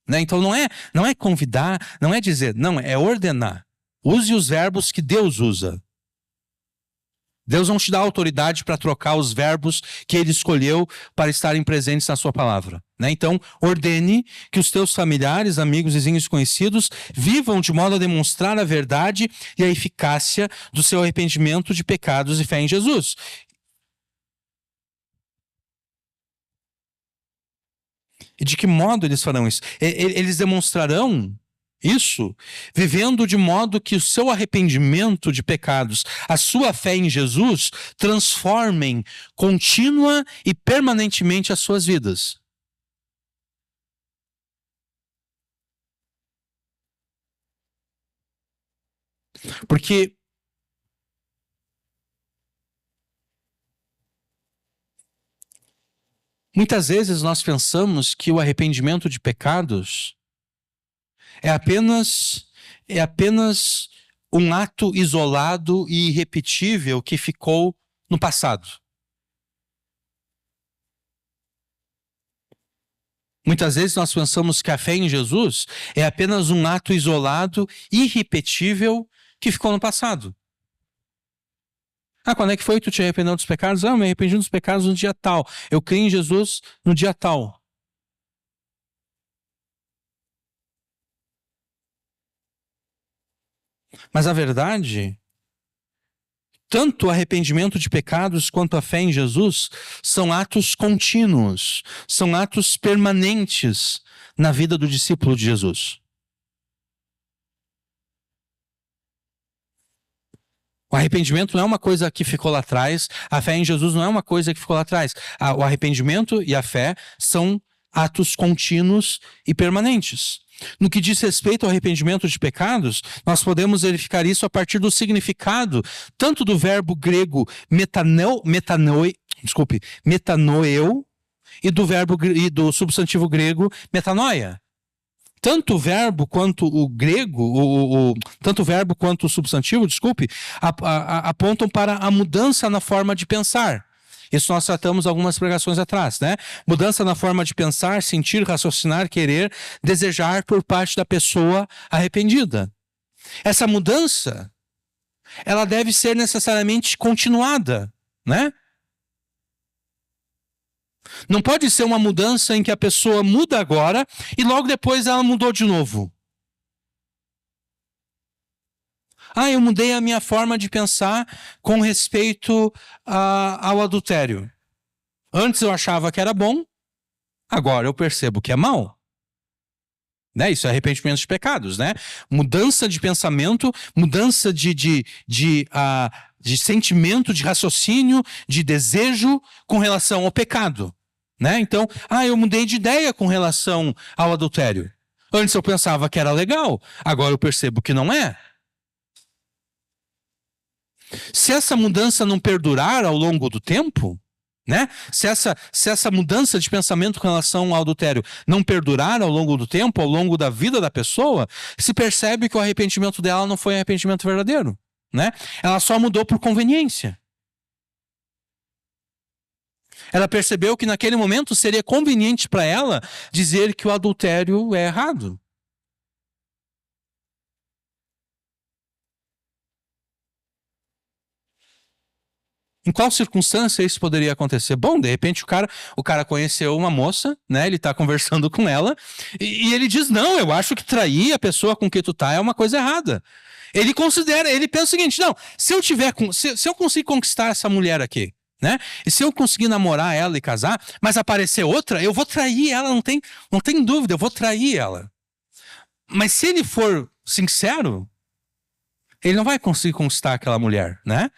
né? Então não é convidar, não é dizer, não, é ordenar. Use os verbos que Deus usa. Deus não te dá autoridade para trocar os verbos que Ele escolheu para estarem presentes na sua palavra, né? Então, ordene que os teus familiares, amigos, vizinhos e conhecidos vivam de modo a demonstrar a verdade e a eficácia do seu arrependimento de pecados e fé em Jesus. E de que modo eles farão isso? Eles demonstrarão isso vivendo de modo que o seu arrependimento de pecados, a sua fé em Jesus, transformem contínua e permanentemente as suas vidas. Porque muitas vezes nós pensamos que o arrependimento de pecados é apenas um ato isolado e irrepetível que ficou no passado. Muitas vezes nós pensamos que a fé em Jesus é apenas um ato isolado e irrepetível que ficou no passado. Quando é que foi que tu te arrependeu dos pecados? Eu me arrependi dos pecados no dia tal. Eu criei em Jesus no dia tal. Mas a verdade, tanto o arrependimento de pecados quanto a fé em Jesus são atos contínuos, são atos permanentes na vida do discípulo de Jesus. O arrependimento não é uma coisa que ficou lá atrás, a fé em Jesus não é uma coisa que ficou lá atrás. O arrependimento e a fé são atos contínuos e permanentes. No que diz respeito ao arrependimento de pecados, nós podemos verificar isso a partir do significado tanto do verbo grego metanoi, desculpe, metanoeu, e do substantivo grego metanoia. Tanto o verbo quanto o grego, tanto o verbo quanto o substantivo, desculpe, apontam para a mudança na forma de pensar. Isso nós tratamos algumas pregações atrás, né? Mudança na forma de pensar, sentir, raciocinar, querer, desejar por parte da pessoa arrependida. Essa mudança, ela deve ser necessariamente continuada, né? Não pode ser uma mudança em que a pessoa muda agora e logo depois ela mudou de novo. Eu mudei a minha forma de pensar com respeito ao adultério. Antes eu achava que era bom, agora eu percebo que é mal. Né? Isso é arrependimento de pecados, né? Mudança de pensamento, mudança de sentimento, de raciocínio, de desejo com relação ao pecado. Né? Então, eu mudei de ideia com relação ao adultério. Antes eu pensava que era legal, agora eu percebo que não é. Se essa mudança não perdurar ao longo do tempo, né? Se essa mudança de pensamento com relação ao adultério não perdurar ao longo do tempo, ao longo da vida da pessoa, se percebe que o arrependimento dela não foi arrependimento verdadeiro, né? Ela só mudou por conveniência. Ela percebeu que naquele momento seria conveniente para ela dizer que o adultério é errado. Em qual circunstância isso poderia acontecer? Bom, de repente o cara conheceu uma moça, né? Ele está conversando com ela e ele diz: não, eu acho que trair a pessoa com quem tu tá é uma coisa errada. Ele pensa o seguinte: não, se eu conseguir conquistar essa mulher aqui, né? E se eu conseguir namorar ela e casar, mas aparecer outra, eu vou trair ela, não tem dúvida, eu vou trair ela. Mas se ele for sincero, ele não vai conseguir conquistar aquela mulher, né?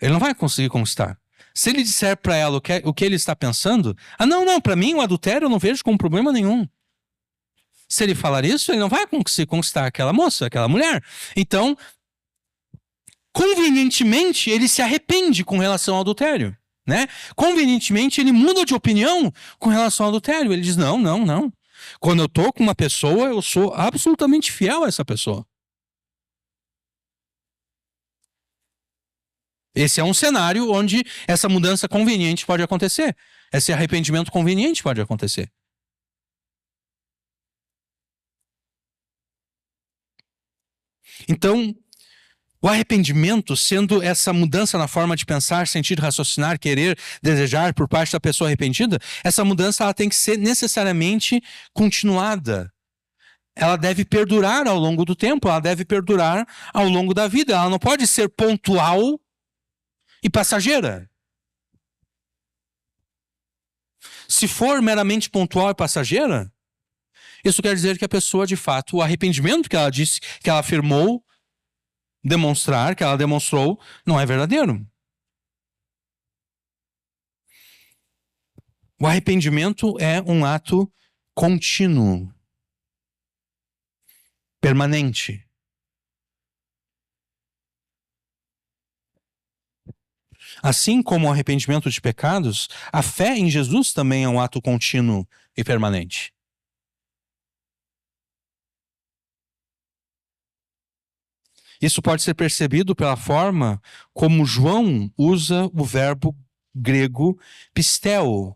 Ele não vai conseguir conquistar. Se ele disser para ela o que ele está pensando, não, para mim o adultério eu não vejo como problema nenhum. Se ele falar isso, ele não vai conseguir conquistar aquela moça, aquela mulher. Então, convenientemente, ele se arrepende com relação ao adultério, né? Convenientemente, ele muda de opinião com relação ao adultério. Ele diz: não. Quando eu estou com uma pessoa, eu sou absolutamente fiel a essa pessoa. Esse é um cenário onde essa mudança conveniente pode acontecer. Esse arrependimento conveniente pode acontecer. Então, o arrependimento, sendo essa mudança na forma de pensar, sentir, raciocinar, querer, desejar por parte da pessoa arrependida, essa mudança ela tem que ser necessariamente continuada. Ela deve perdurar ao longo do tempo, ela deve perdurar ao longo da vida. Ela não pode ser pontual e passageira. Se for meramente pontual e passageira, isso quer dizer que a pessoa, de fato, o arrependimento que ela disse, que ela afirmou demonstrar, que ela demonstrou, não é verdadeiro. O arrependimento é um ato contínuo, permanente. Assim como o arrependimento de pecados, a fé em Jesus também é um ato contínuo e permanente. Isso pode ser percebido pela forma como João usa o verbo grego pisteo,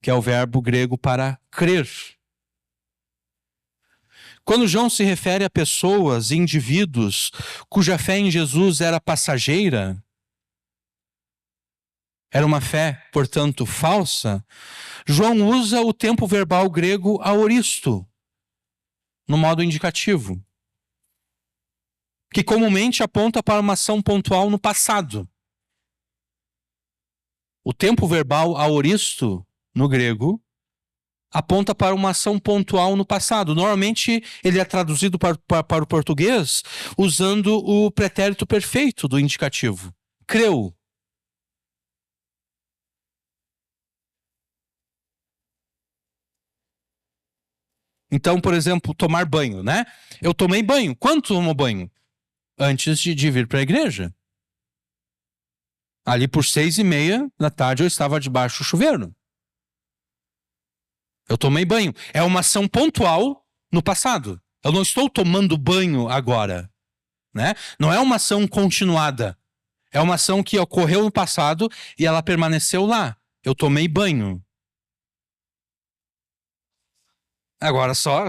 que é o verbo grego para crer. Quando João se refere a pessoas e indivíduos cuja fé em Jesus era passageira, era uma fé, portanto, falsa, João usa o tempo verbal grego aoristo, no modo indicativo, que comumente aponta para uma ação pontual no passado. O tempo verbal aoristo, no grego, aponta para uma ação pontual no passado. Normalmente, ele é traduzido para o português usando o pretérito perfeito do indicativo. Creu. Então, por exemplo, tomar banho, né? Eu tomei banho. Quando tomou banho? Antes de vir para a igreja. Ali por 6:30 da tarde eu estava debaixo do chuveiro. Eu tomei banho. É uma ação pontual no passado. Eu não estou tomando banho agora, né? Não é uma ação continuada. É uma ação que ocorreu no passado e ela permaneceu lá. Eu tomei banho. Agora só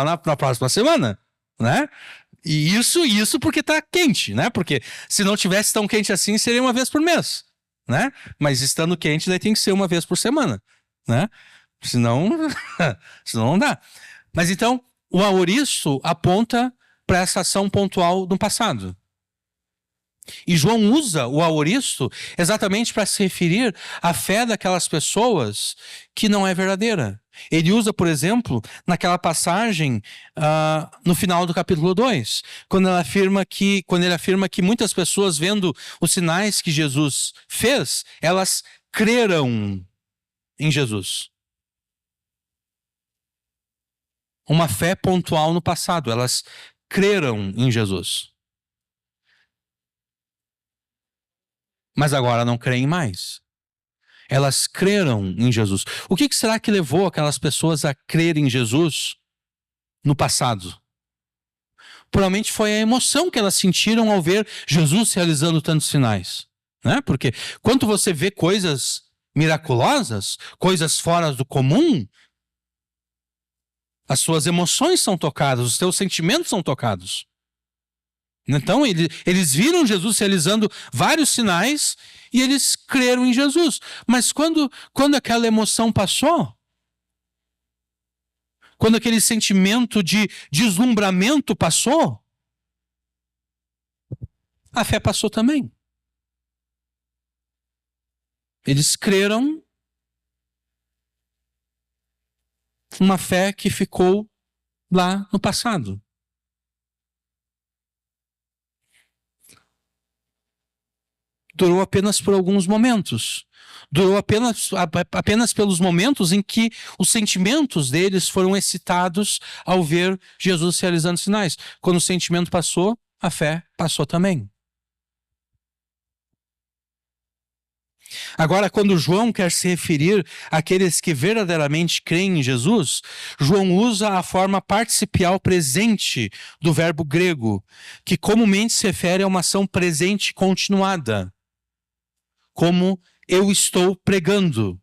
na próxima semana, né? E isso porque tá quente, né? Porque se não tivesse tão quente assim, seria uma vez por mês, né? Mas estando quente, daí tem que ser uma vez por semana, né? Senão, senão não dá. Mas então, o aoristo aponta para essa ação pontual do passado. E João usa o aoristo exatamente para se referir à fé daquelas pessoas que não é verdadeira. Ele usa, por exemplo, naquela passagem no final do capítulo 2, quando ele afirma que muitas pessoas, vendo os sinais que Jesus fez, elas creram em Jesus. Uma fé pontual no passado, elas creram em Jesus. Mas agora não creem mais. Elas creram em Jesus. O que será que levou aquelas pessoas a crerem em Jesus no passado? Provavelmente foi a emoção que elas sentiram ao ver Jesus realizando tantos sinais, né? Porque quando você vê coisas miraculosas, coisas fora do comum, as suas emoções são tocadas, os seus sentimentos são tocados. Então, eles viram Jesus realizando vários sinais e eles creram em Jesus. Mas quando aquela emoção passou, quando aquele sentimento de deslumbramento passou, a fé passou também. Eles creram uma fé que ficou lá no passado. Durou apenas por alguns momentos. Durou apenas pelos momentos em que os sentimentos deles foram excitados ao ver Jesus realizando sinais. Quando o sentimento passou, a fé passou também. Agora, quando João quer se referir àqueles que verdadeiramente creem em Jesus, João usa a forma participial presente do verbo grego, que comumente se refere a uma ação presente continuada. Como eu estou pregando,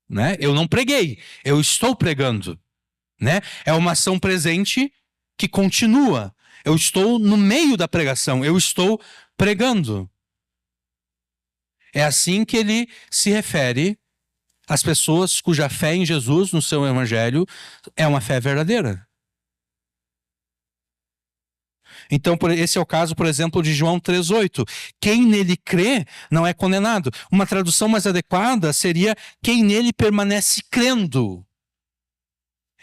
né? Eu não preguei, eu estou pregando, né? É uma ação presente que continua. Eu estou no meio da pregação, eu estou pregando. É assim que ele se refere às pessoas cuja fé em Jesus, no seu evangelho, é uma fé verdadeira. Então, esse é o caso, por exemplo, de João 3,8. Quem nele crê não é condenado. Uma tradução mais adequada seria quem nele permanece crendo.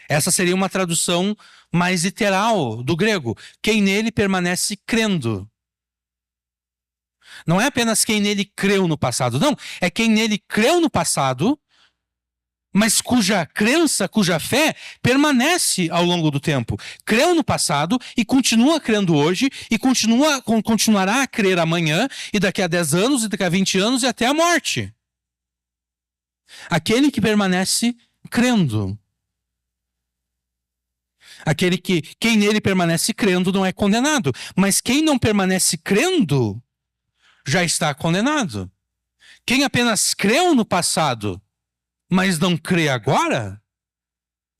Essa seria uma tradução mais literal do grego. Quem nele permanece crendo. Não é apenas quem nele creu no passado, não. É quem nele creu no passado, mas cuja crença, cuja fé permanece ao longo do tempo. Creu no passado e continua crendo hoje e continuará a crer amanhã e daqui a 10 anos e daqui a 20 anos e até a morte. Aquele que permanece crendo. Quem nele permanece crendo não é condenado, mas quem não permanece crendo já está condenado. Quem apenas creu no passado, mas não crê agora,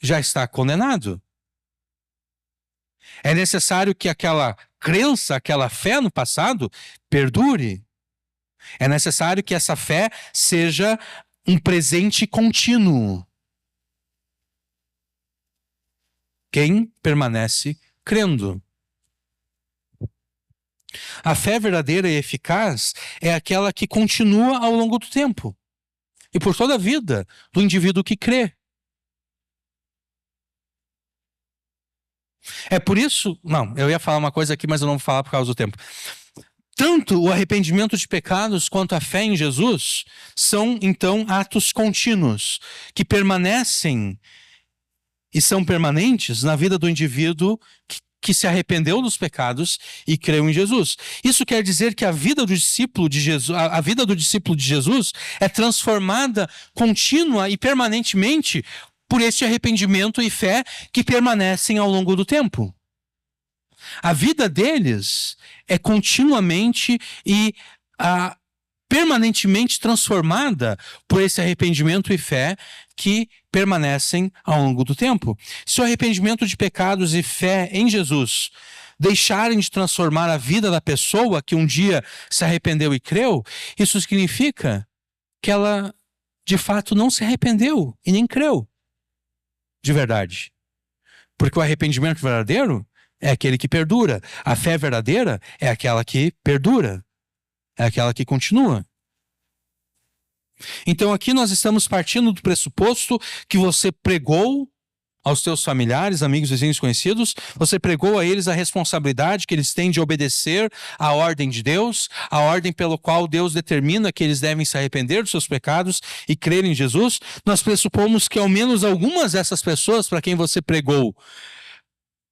já está condenado. É necessário que aquela crença, aquela fé no passado, perdure. É necessário que essa fé seja um presente contínuo. Quem permanece crendo. A fé verdadeira e eficaz é aquela que continua ao longo do tempo e por toda a vida do indivíduo que crê. É por isso... Não, eu ia falar uma coisa aqui, mas eu não vou falar por causa do tempo. Tanto o arrependimento de pecados quanto a fé em Jesus são, então, atos contínuos que permanecem e são permanentes na vida do indivíduo que se arrependeu dos pecados e creu em Jesus. Isso quer dizer que a vida do discípulo de Jesus, a vida do discípulo de Jesus é transformada contínua e permanentemente por este arrependimento e fé que permanecem ao longo do tempo. A vida deles é continuamente e permanentemente transformada por esse arrependimento e fé que permanecem ao longo do tempo. Se o arrependimento de pecados e fé em Jesus deixarem de transformar a vida da pessoa que um dia se arrependeu e creu, isso significa que ela de fato não se arrependeu e nem creu de verdade. Porque o arrependimento verdadeiro é aquele que perdura. A fé verdadeira é aquela que perdura. É aquela que continua. Então aqui nós estamos partindo do pressuposto que você pregou aos teus familiares, amigos, vizinhos, conhecidos, você pregou a eles a responsabilidade que eles têm de obedecer à ordem de Deus, a ordem pelo qual Deus determina que eles devem se arrepender dos seus pecados e crer em Jesus. Nós pressupomos que ao menos algumas dessas pessoas para quem você pregou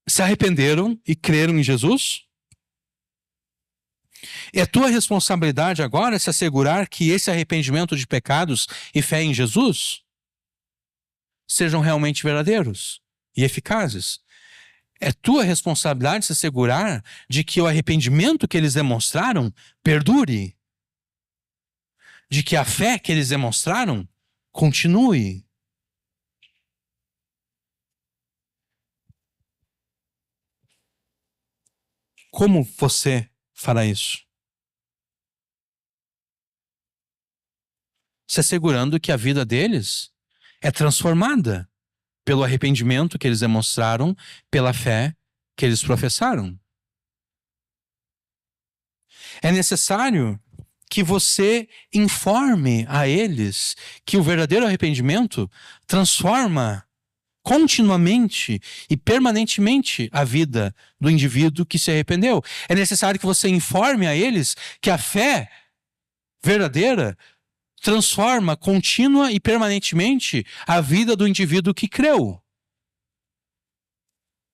se arrependeram e creram em Jesus. É tua responsabilidade agora se assegurar que esse arrependimento de pecados e fé em Jesus sejam realmente verdadeiros e eficazes. É tua responsabilidade se assegurar de que o arrependimento que eles demonstraram perdure. De que a fé que eles demonstraram continue. Como você fará isso? Se assegurando que a vida deles é transformada pelo arrependimento que eles demonstraram, pela fé que eles professaram. É necessário que você informe a eles que o verdadeiro arrependimento transforma continuamente e permanentemente a vida do indivíduo que se arrependeu. É necessário que você informe a eles que a fé verdadeira transforma contínua e permanentemente a vida do indivíduo que creu.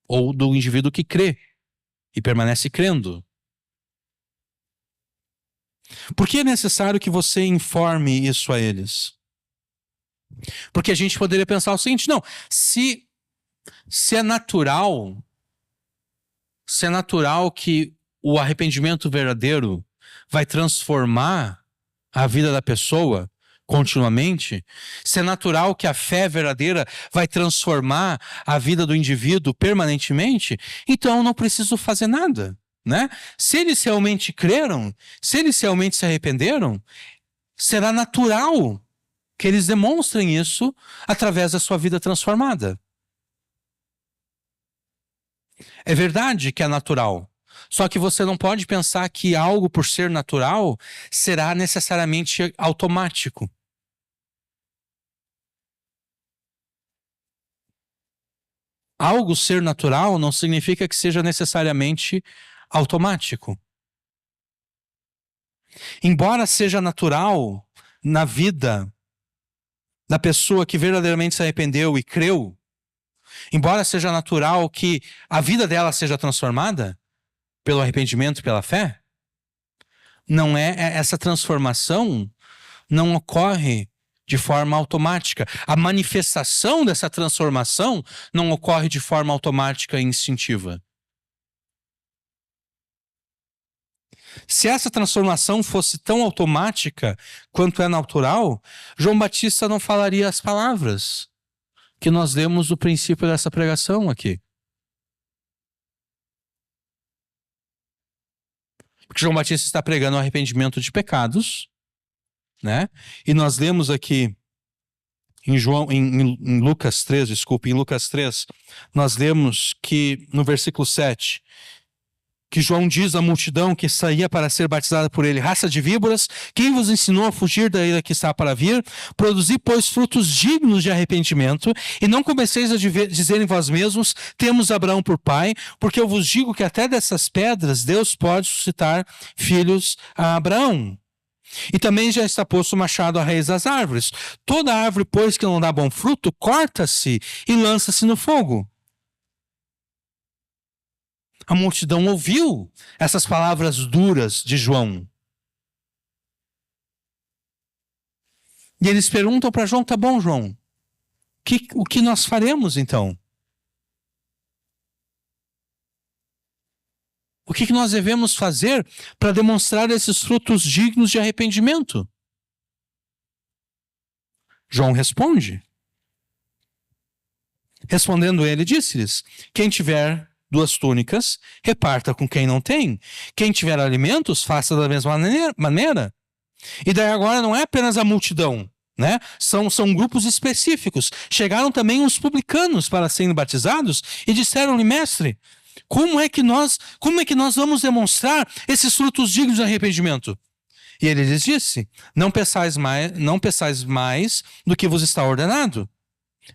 Ou do indivíduo que crê e permanece crendo. Por que é necessário que você informe isso a eles? Porque a gente poderia pensar o seguinte, não, se é natural que o arrependimento verdadeiro vai transformar a vida da pessoa continuamente, se é natural que a fé verdadeira vai transformar a vida do indivíduo permanentemente, então eu não preciso fazer nada, né? Se eles realmente creram, se eles realmente se arrependeram, será natural que eles demonstrem isso através da sua vida transformada. É verdade que é natural. Só que você não pode pensar que algo, por ser natural, será necessariamente automático. Algo ser natural não significa que seja necessariamente automático. Embora seja natural na vida da pessoa que verdadeiramente se arrependeu e creu, embora seja natural que a vida dela seja transformada pelo arrependimento e pela fé, não é essa transformação não ocorre de forma automática. A manifestação dessa transformação não ocorre de forma automática e instintiva. Se essa transformação fosse tão automática quanto é natural, João Batista não falaria as palavras que nós lemos no princípio dessa pregação aqui. Porque João Batista está pregando o arrependimento de pecados, né? E nós lemos aqui em Lucas 3, em Lucas 3, nós lemos que no versículo 7, que João diz à multidão que saía para ser batizada por ele: raça de víboras, quem vos ensinou a fugir da ira que está para vir? Produzi, pois, frutos dignos de arrependimento, e não comeceis a dizer em vós mesmos: temos Abraão por pai, porque eu vos digo que até dessas pedras Deus pode suscitar filhos a Abraão. E também já está posto o machado à raiz das árvores. Toda árvore, pois, que não dá bom fruto, corta-se e lança-se no fogo. A multidão ouviu essas palavras duras de João. E eles perguntam para João: tá bom, João, o que nós faremos então? O que nós devemos fazer para demonstrar esses frutos dignos de arrependimento? João responde. Respondendo ele, disse-lhes: quem tiver 2 túnicas, reparta com quem não tem. Quem tiver alimentos, faça da mesma maneira. E daí agora não é apenas a multidão, né? São grupos específicos. Chegaram também os publicanos para serem batizados e disseram-lhe: mestre, como é que nós vamos demonstrar esses frutos dignos de arrependimento? E ele lhes disse: não peçais mais do que vos está ordenado.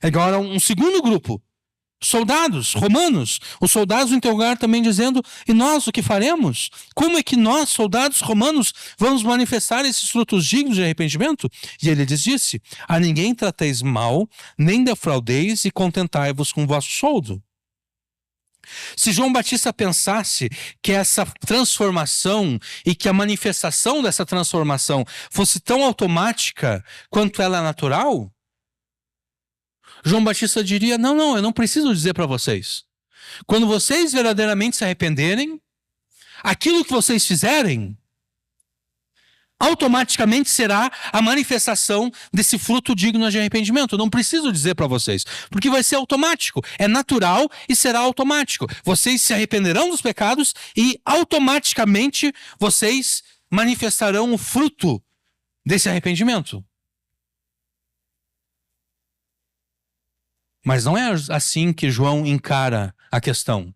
Agora um segundo grupo, soldados romanos. Os soldados interrogaram também dizendo: e nós o que faremos? Como é que nós, soldados romanos, vamos manifestar esses frutos dignos de arrependimento? E ele lhes disse: a ninguém trateis mal, nem defraudeis, e contentai-vos com o vosso soldo. Se João Batista pensasse que essa transformação e que a manifestação dessa transformação fosse tão automática quanto ela é natural, João Batista diria: não, eu não preciso dizer para vocês. Quando vocês verdadeiramente se arrependerem, aquilo que vocês fizerem automaticamente será a manifestação desse fruto digno de arrependimento. Eu não preciso dizer para vocês, porque vai ser automático, é natural e será automático. Vocês se arrependerão dos pecados e automaticamente vocês manifestarão o fruto desse arrependimento. Mas não é assim que João encara a questão.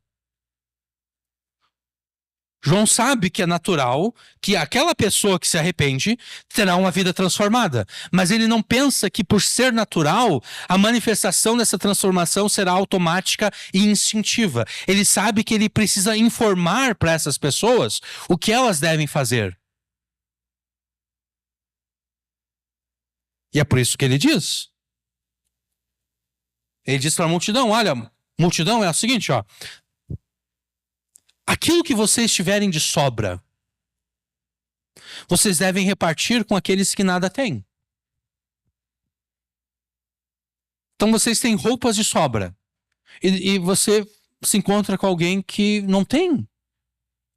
João sabe que é natural que aquela pessoa que se arrepende terá uma vida transformada. Mas ele não pensa que, por ser natural, a manifestação dessa transformação será automática e instintiva. Ele sabe que ele precisa informar para essas pessoas o que elas devem fazer. E é por isso que ele diz. Ele diz para a multidão: olha, multidão, é o seguinte, ó. Aquilo que vocês tiverem de sobra, vocês devem repartir com aqueles que nada têm. Então vocês têm roupas de sobra. E você se encontra com alguém que não tem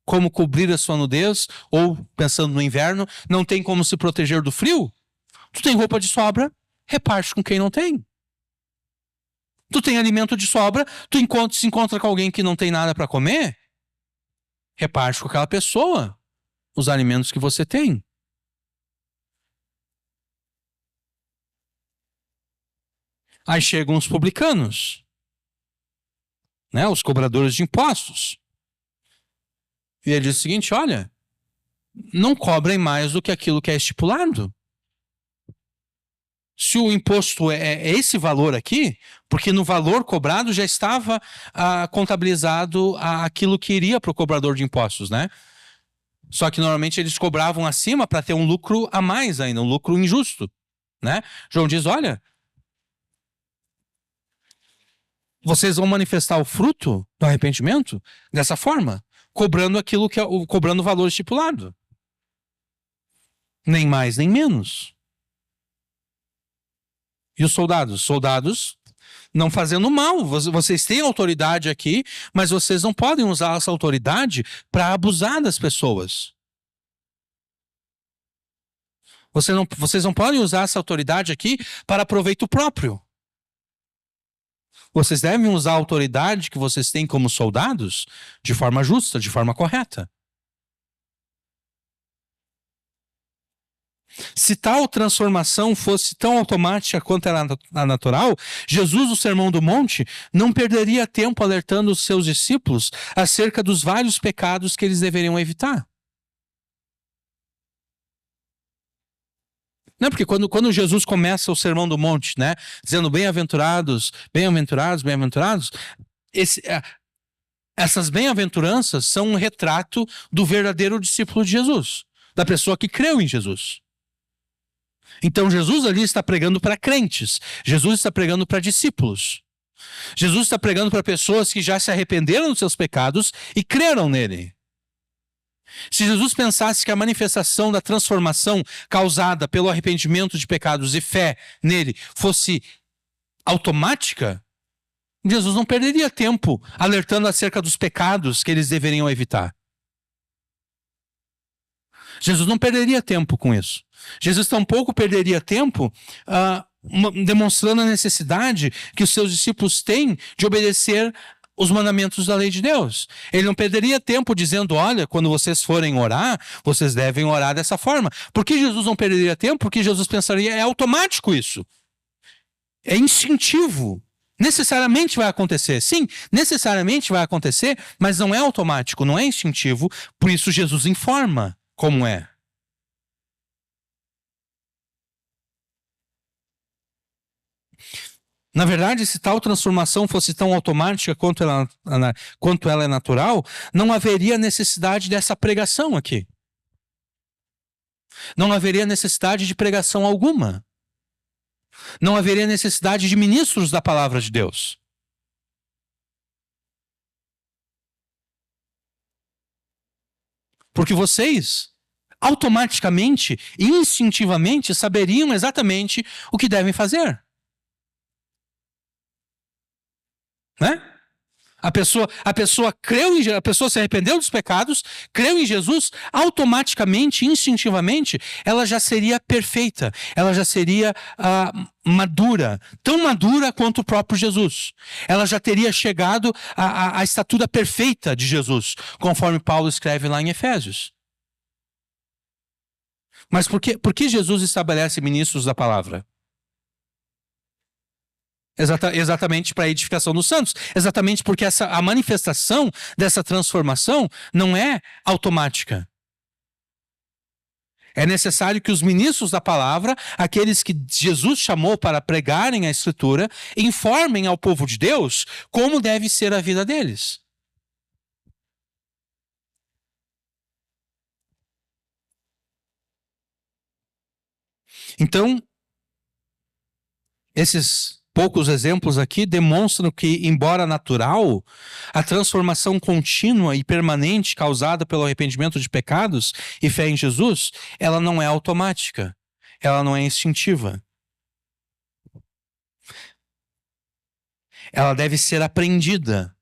como cobrir a sua nudez, ou, pensando no inverno, não tem como se proteger do frio. Tu tem roupa de sobra, reparte com quem não tem. Tu tem alimento de sobra, se encontra com alguém que não tem nada para comer, reparte com aquela pessoa os alimentos que você tem. Aí chegam os publicanos, né, os cobradores de impostos. E ele diz o seguinte: olha, não cobrem mais do que aquilo que é estipulado. Se o imposto é esse valor aqui, porque no valor cobrado já estava contabilizado aquilo que iria para o cobrador de impostos, né? Só que normalmente eles cobravam acima para ter um lucro a mais ainda, um lucro injusto, né? João diz: olha, vocês vão manifestar o fruto do arrependimento dessa forma, cobrando aquilo que cobrando o valor estipulado. Nem mais, nem menos. E os soldados não fazendo mal. Vocês têm autoridade aqui, mas vocês não podem usar essa autoridade para abusar das pessoas. Vocês não podem usar essa autoridade aqui para proveito próprio. Vocês devem usar a autoridade que vocês têm como soldados de forma justa, de forma correta. Se tal transformação fosse tão automática quanto era natural, Jesus, no Sermão do Monte, não perderia tempo alertando os seus discípulos acerca dos vários pecados que eles deveriam evitar. Não, porque quando Jesus começa o Sermão do Monte, né, dizendo bem-aventurados, bem-aventurados, bem-aventurados, essas bem-aventuranças são um retrato do verdadeiro discípulo de Jesus, da pessoa que creu em Jesus. Então Jesus ali está pregando para crentes, Jesus está pregando para discípulos. Jesus está pregando para pessoas que já se arrependeram dos seus pecados e creram nele. Se Jesus pensasse que a manifestação da transformação causada pelo arrependimento de pecados e fé nele fosse automática, Jesus não perderia tempo alertando acerca dos pecados que eles deveriam evitar. Jesus não perderia tempo com isso. Jesus tampouco perderia tempo demonstrando a necessidade que os seus discípulos têm de obedecer os mandamentos da lei de Deus. Ele não perderia tempo dizendo, olha, quando vocês forem orar, vocês devem orar dessa forma. Por que Jesus não perderia tempo? Porque Jesus pensaria, é automático isso. É instintivo. Necessariamente vai acontecer. Sim, necessariamente vai acontecer, mas não é automático, não é instintivo. Por isso Jesus informa como é. Na verdade, se tal transformação fosse tão automática quanto ela é natural, não haveria necessidade dessa pregação aqui. Não haveria necessidade de pregação alguma. Não haveria necessidade de ministros da palavra de Deus. Porque vocês, automaticamente, instintivamente, saberiam exatamente o que devem fazer. Né? A pessoa creu a pessoa se arrependeu dos pecados, creu em Jesus, automaticamente, instintivamente, ela já seria perfeita, ela já seria madura, tão madura quanto o próprio Jesus. Ela já teria chegado à estatura perfeita de Jesus, conforme Paulo escreve lá em Efésios. Mas por que Jesus estabelece ministros da palavra? Exatamente para a edificação dos santos. Exatamente porque a manifestação dessa transformação não é automática. É necessário que os ministros da palavra, aqueles que Jesus chamou para pregarem a Escritura, informem ao povo de Deus como deve ser a vida deles. Então, esses poucos exemplos aqui demonstram que, embora natural, a transformação contínua e permanente causada pelo arrependimento de pecados e fé em Jesus, ela não é automática, ela não é instintiva. Ela deve ser aprendida.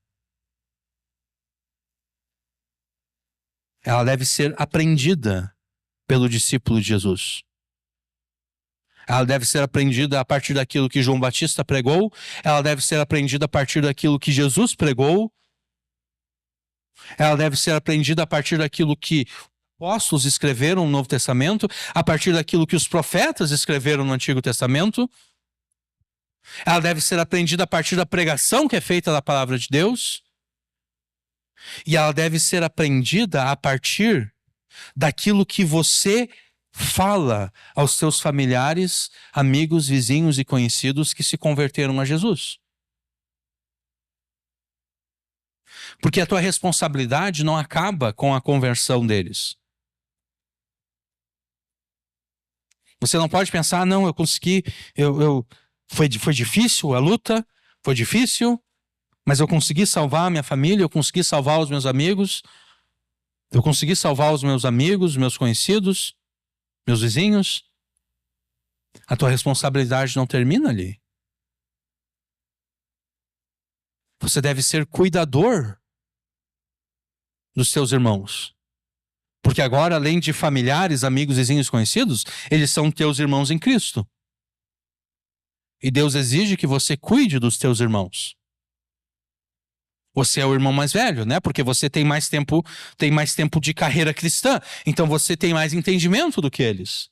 Ela deve ser aprendida pelo discípulo de Jesus. Ela deve ser aprendida a partir daquilo que João Batista pregou. Ela deve ser aprendida a partir daquilo que Jesus pregou. Ela deve ser aprendida a partir daquilo que os apóstolos escreveram no Novo Testamento, a partir daquilo que os profetas escreveram no Antigo Testamento. Ela deve ser aprendida a partir da pregação que é feita da palavra de Deus. E ela deve ser aprendida a partir daquilo que você fala aos seus familiares, amigos, vizinhos e conhecidos que se converteram a Jesus. Porque a tua responsabilidade não acaba com a conversão deles. Você não pode pensar, não, eu consegui, foi difícil a luta, foi difícil, mas eu consegui salvar a minha família, eu consegui salvar os meus amigos, eu consegui salvar os meus amigos, meus conhecidos, meus vizinhos. A tua responsabilidade não termina ali. Você deve ser cuidador dos teus irmãos. Porque agora, além de familiares, amigos, vizinhos, conhecidos, eles são teus irmãos em Cristo. E Deus exige que você cuide dos teus irmãos. Você é o irmão mais velho, né? Porque você tem mais tempo de carreira cristã. Então você tem mais entendimento do que eles.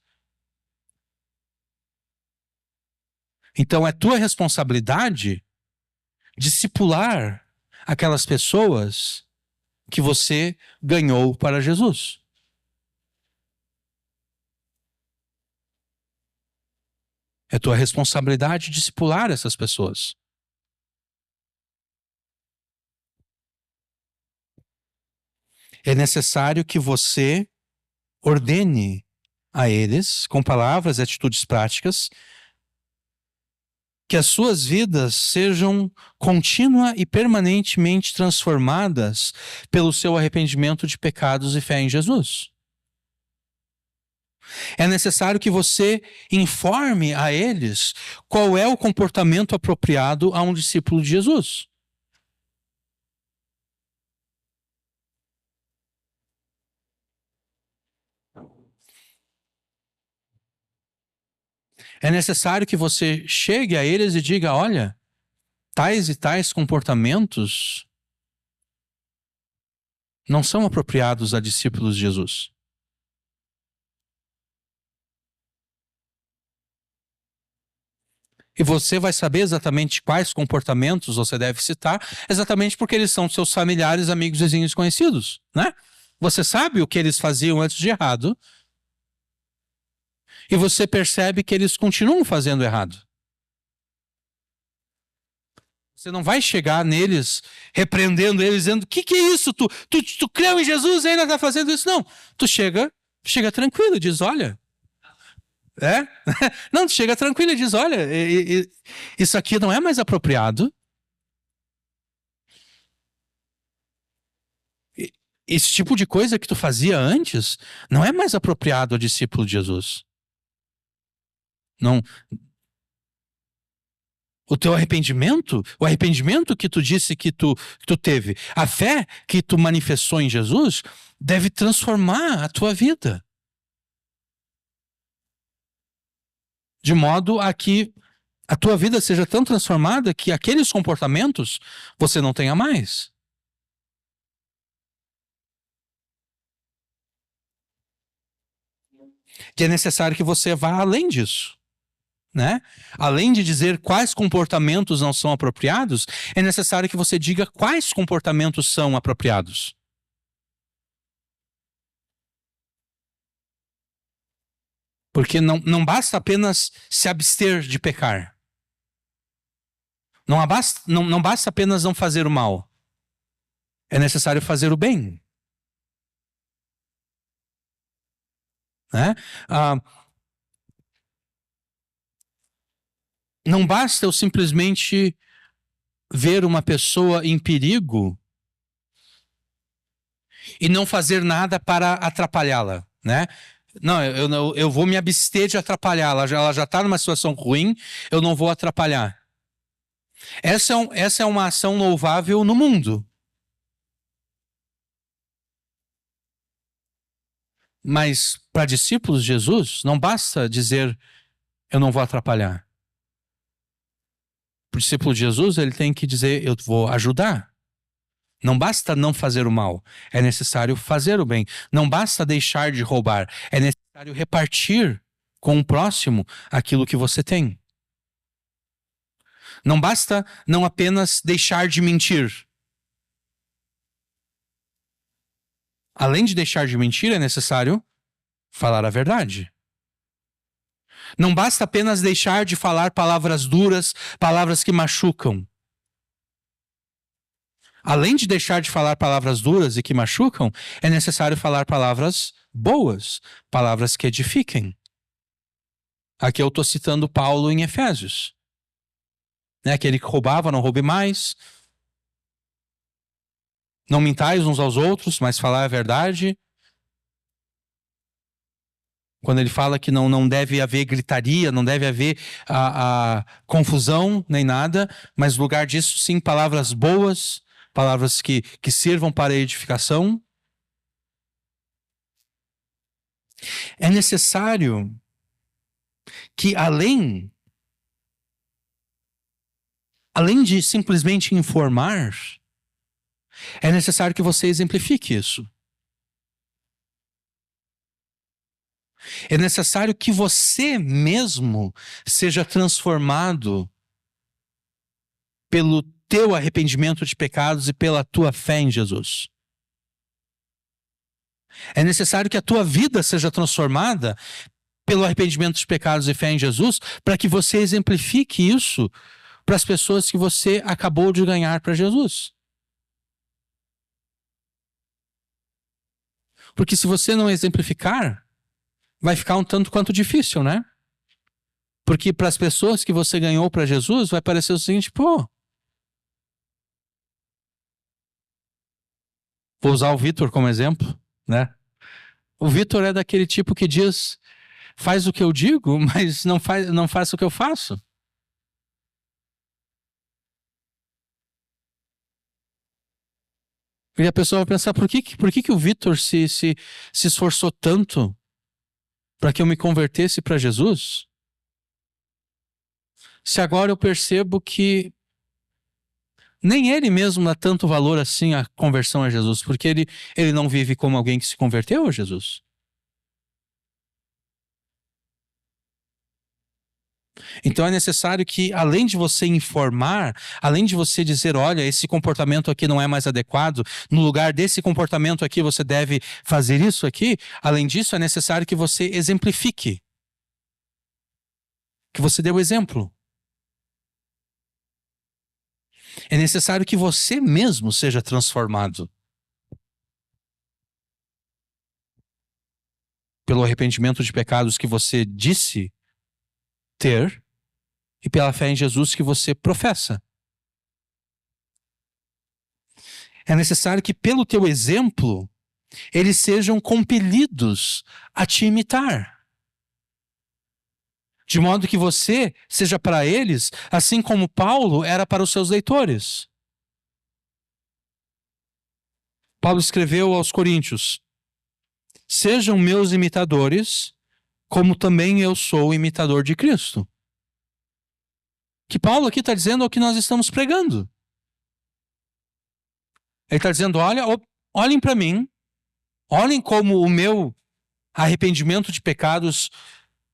Então é tua responsabilidade discipular aquelas pessoas que você ganhou para Jesus. É tua responsabilidade discipular essas pessoas. É necessário que você ordene a eles, com palavras e atitudes práticas, que as suas vidas sejam contínua e permanentemente transformadas pelo seu arrependimento de pecados e fé em Jesus. É necessário que você informe a eles qual é o comportamento apropriado a um discípulo de Jesus. É necessário que você chegue a eles e diga: olha, tais e tais comportamentos não são apropriados a discípulos de Jesus. E você vai saber exatamente quais comportamentos você deve citar, exatamente porque eles são seus familiares, amigos, vizinhos conhecidos, né? Você sabe o que eles faziam antes de errado, e você percebe que eles continuam fazendo errado. Você não vai chegar neles, repreendendo eles, dizendo: o que é isso? Tu creu em Jesus e ainda está fazendo isso? Não. Tu chega tranquilo e diz: olha. É? Não, tu chega tranquilo e diz: olha, isso aqui não é mais apropriado. Esse tipo de coisa que tu fazia antes não é mais apropriado ao discípulo de Jesus. Não. O teu arrependimento, o arrependimento que tu disse que tu teve, a fé que tu manifestou em Jesus, deve transformar a tua vida. De modo a que a tua vida seja tão transformada que aqueles comportamentos você não tenha mais. E é necessário que você vá além disso. Né? Além de dizer quais comportamentos não são apropriados, é necessário que você diga quais comportamentos são apropriados. Porque não basta apenas se abster de pecar. Não basta apenas não fazer o mal. É necessário fazer o bem. Né? Não basta eu simplesmente ver uma pessoa em perigo e não fazer nada para atrapalhá-la, né? Não, eu vou me abster de atrapalhá-la. Ela já está numa situação ruim, eu não vou atrapalhar. Essa é uma ação louvável no mundo. Mas para discípulos de Jesus, não basta dizer: eu não vou atrapalhar. Para o discípulo de Jesus, ele tem que dizer: eu vou ajudar. Não basta não fazer o mal, é necessário fazer o bem. Não basta deixar de roubar, é necessário repartir com o próximo aquilo que você tem. Não basta não apenas deixar de mentir. Além de deixar de mentir, é necessário falar a verdade. Não basta apenas deixar de falar palavras duras, palavras que machucam. Além de deixar de falar palavras duras e que machucam, é necessário falar palavras boas, palavras que edifiquem. Aqui eu estou citando Paulo em Efésios. Né? Aquele que roubava, não roube mais. Não mintais uns aos outros, mas falar a verdade. Quando ele fala que não deve haver gritaria, não deve haver a confusão, nem nada, mas no lugar disso, sim, palavras boas, palavras que sirvam para a edificação. É necessário que além de simplesmente informar, é necessário que você exemplifique isso. É necessário que você mesmo seja transformado pelo teu arrependimento de pecados e pela tua fé em Jesus. É necessário que a tua vida seja transformada pelo arrependimento de pecados e fé em Jesus, para que você exemplifique isso para as pessoas que você acabou de ganhar para Jesus. Porque se você não exemplificar, vai ficar um tanto quanto difícil, né? Porque para as pessoas que você ganhou para Jesus, vai parecer o seguinte, pô, vou usar o Vitor como exemplo, né? O Vitor é daquele tipo que diz, faz o que eu digo, mas não faz o que eu faço. E a pessoa vai pensar, por que o Vitor se esforçou tanto para que eu me convertesse para Jesus? Se agora eu percebo que nem ele mesmo dá tanto valor assim à conversão a Jesus, porque ele não vive como alguém que se converteu a Jesus. Então é necessário que, além de você informar, além de você dizer, olha, esse comportamento aqui não é mais adequado, no lugar desse comportamento aqui você deve fazer isso aqui, além disso é necessário que você exemplifique, que você dê o exemplo. É necessário que você mesmo seja transformado pelo arrependimento de pecados que você disse ter e pela fé em Jesus que você professa. É necessário que, pelo teu exemplo, eles sejam compelidos a te imitar. De modo que você seja para eles, assim como Paulo era para os seus leitores. Paulo escreveu aos Coríntios: sejam meus imitadores, como também eu sou imitador de Cristo. Que Paulo aqui está dizendo é o que nós estamos pregando. Ele está dizendo, olhem para mim, olhem como o meu arrependimento de pecados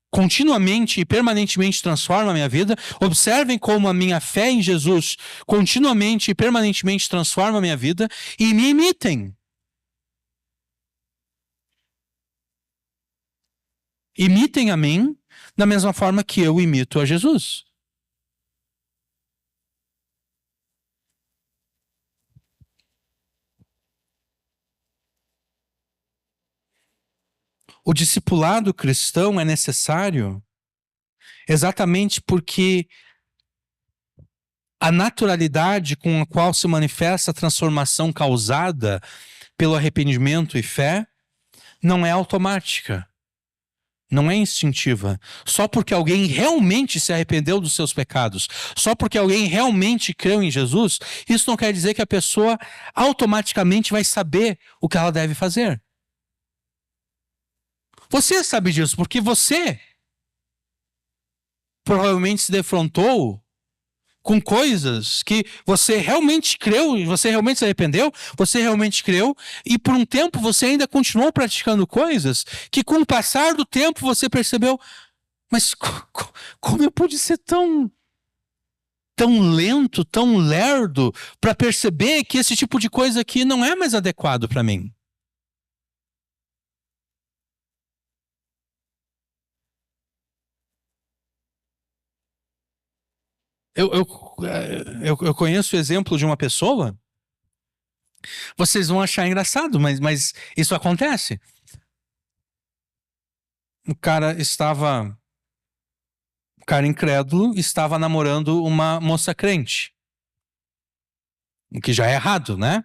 continuamente e permanentemente transforma a minha vida. Observem como a minha fé em Jesus continuamente e permanentemente transforma a minha vida e me imitem. Imitem a mim da mesma forma que eu imito a Jesus. O discipulado cristão é necessário exatamente porque a naturalidade com a qual se manifesta a transformação causada pelo arrependimento e fé não é automática, não é instintiva. Só porque alguém realmente se arrependeu dos seus pecados, só porque alguém realmente creu em Jesus, isso não quer dizer que a pessoa automaticamente vai saber o que ela deve fazer. Você sabe disso, porque você provavelmente se defrontou com coisas que você realmente creu, você realmente se arrependeu, você realmente creu, e por um tempo você ainda continuou praticando coisas que com o passar do tempo você percebeu, mas como eu pude ser tão lento, tão lerdo, para perceber que esse tipo de coisa aqui não é mais adequado para mim? Eu conheço o exemplo de uma pessoa, vocês vão achar engraçado, mas isso acontece. O cara incrédulo estava namorando uma moça crente. O que já é errado, né?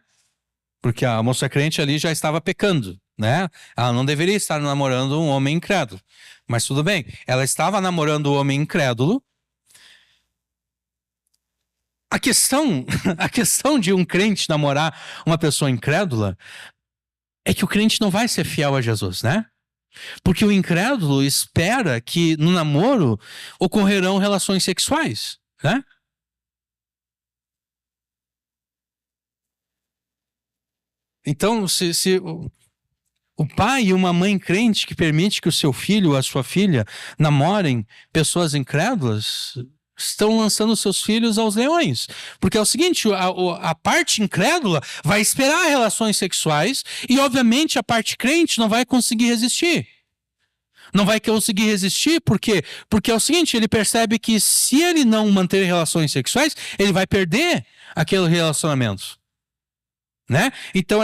Porque a moça crente ali já estava pecando, né? Ela não deveria estar namorando um homem incrédulo. Mas tudo bem, ela estava namorando o homem incrédulo. A questão, a questão de um crente namorar uma pessoa incrédula é que o crente não vai ser fiel a Jesus, né? Porque o incrédulo espera que no namoro ocorrerão relações sexuais, né? Então, se o pai e uma mãe crente que permite que o seu filho ou a sua filha namorem pessoas incrédulas, estão lançando seus filhos aos leões. Porque é o seguinte, a parte incrédula vai esperar relações sexuais e, obviamente, a parte crente não vai conseguir resistir. Não vai conseguir resistir, por quê? Porque é o seguinte, ele percebe que se ele não manter relações sexuais, ele vai perder aquele relacionamento. Né? Então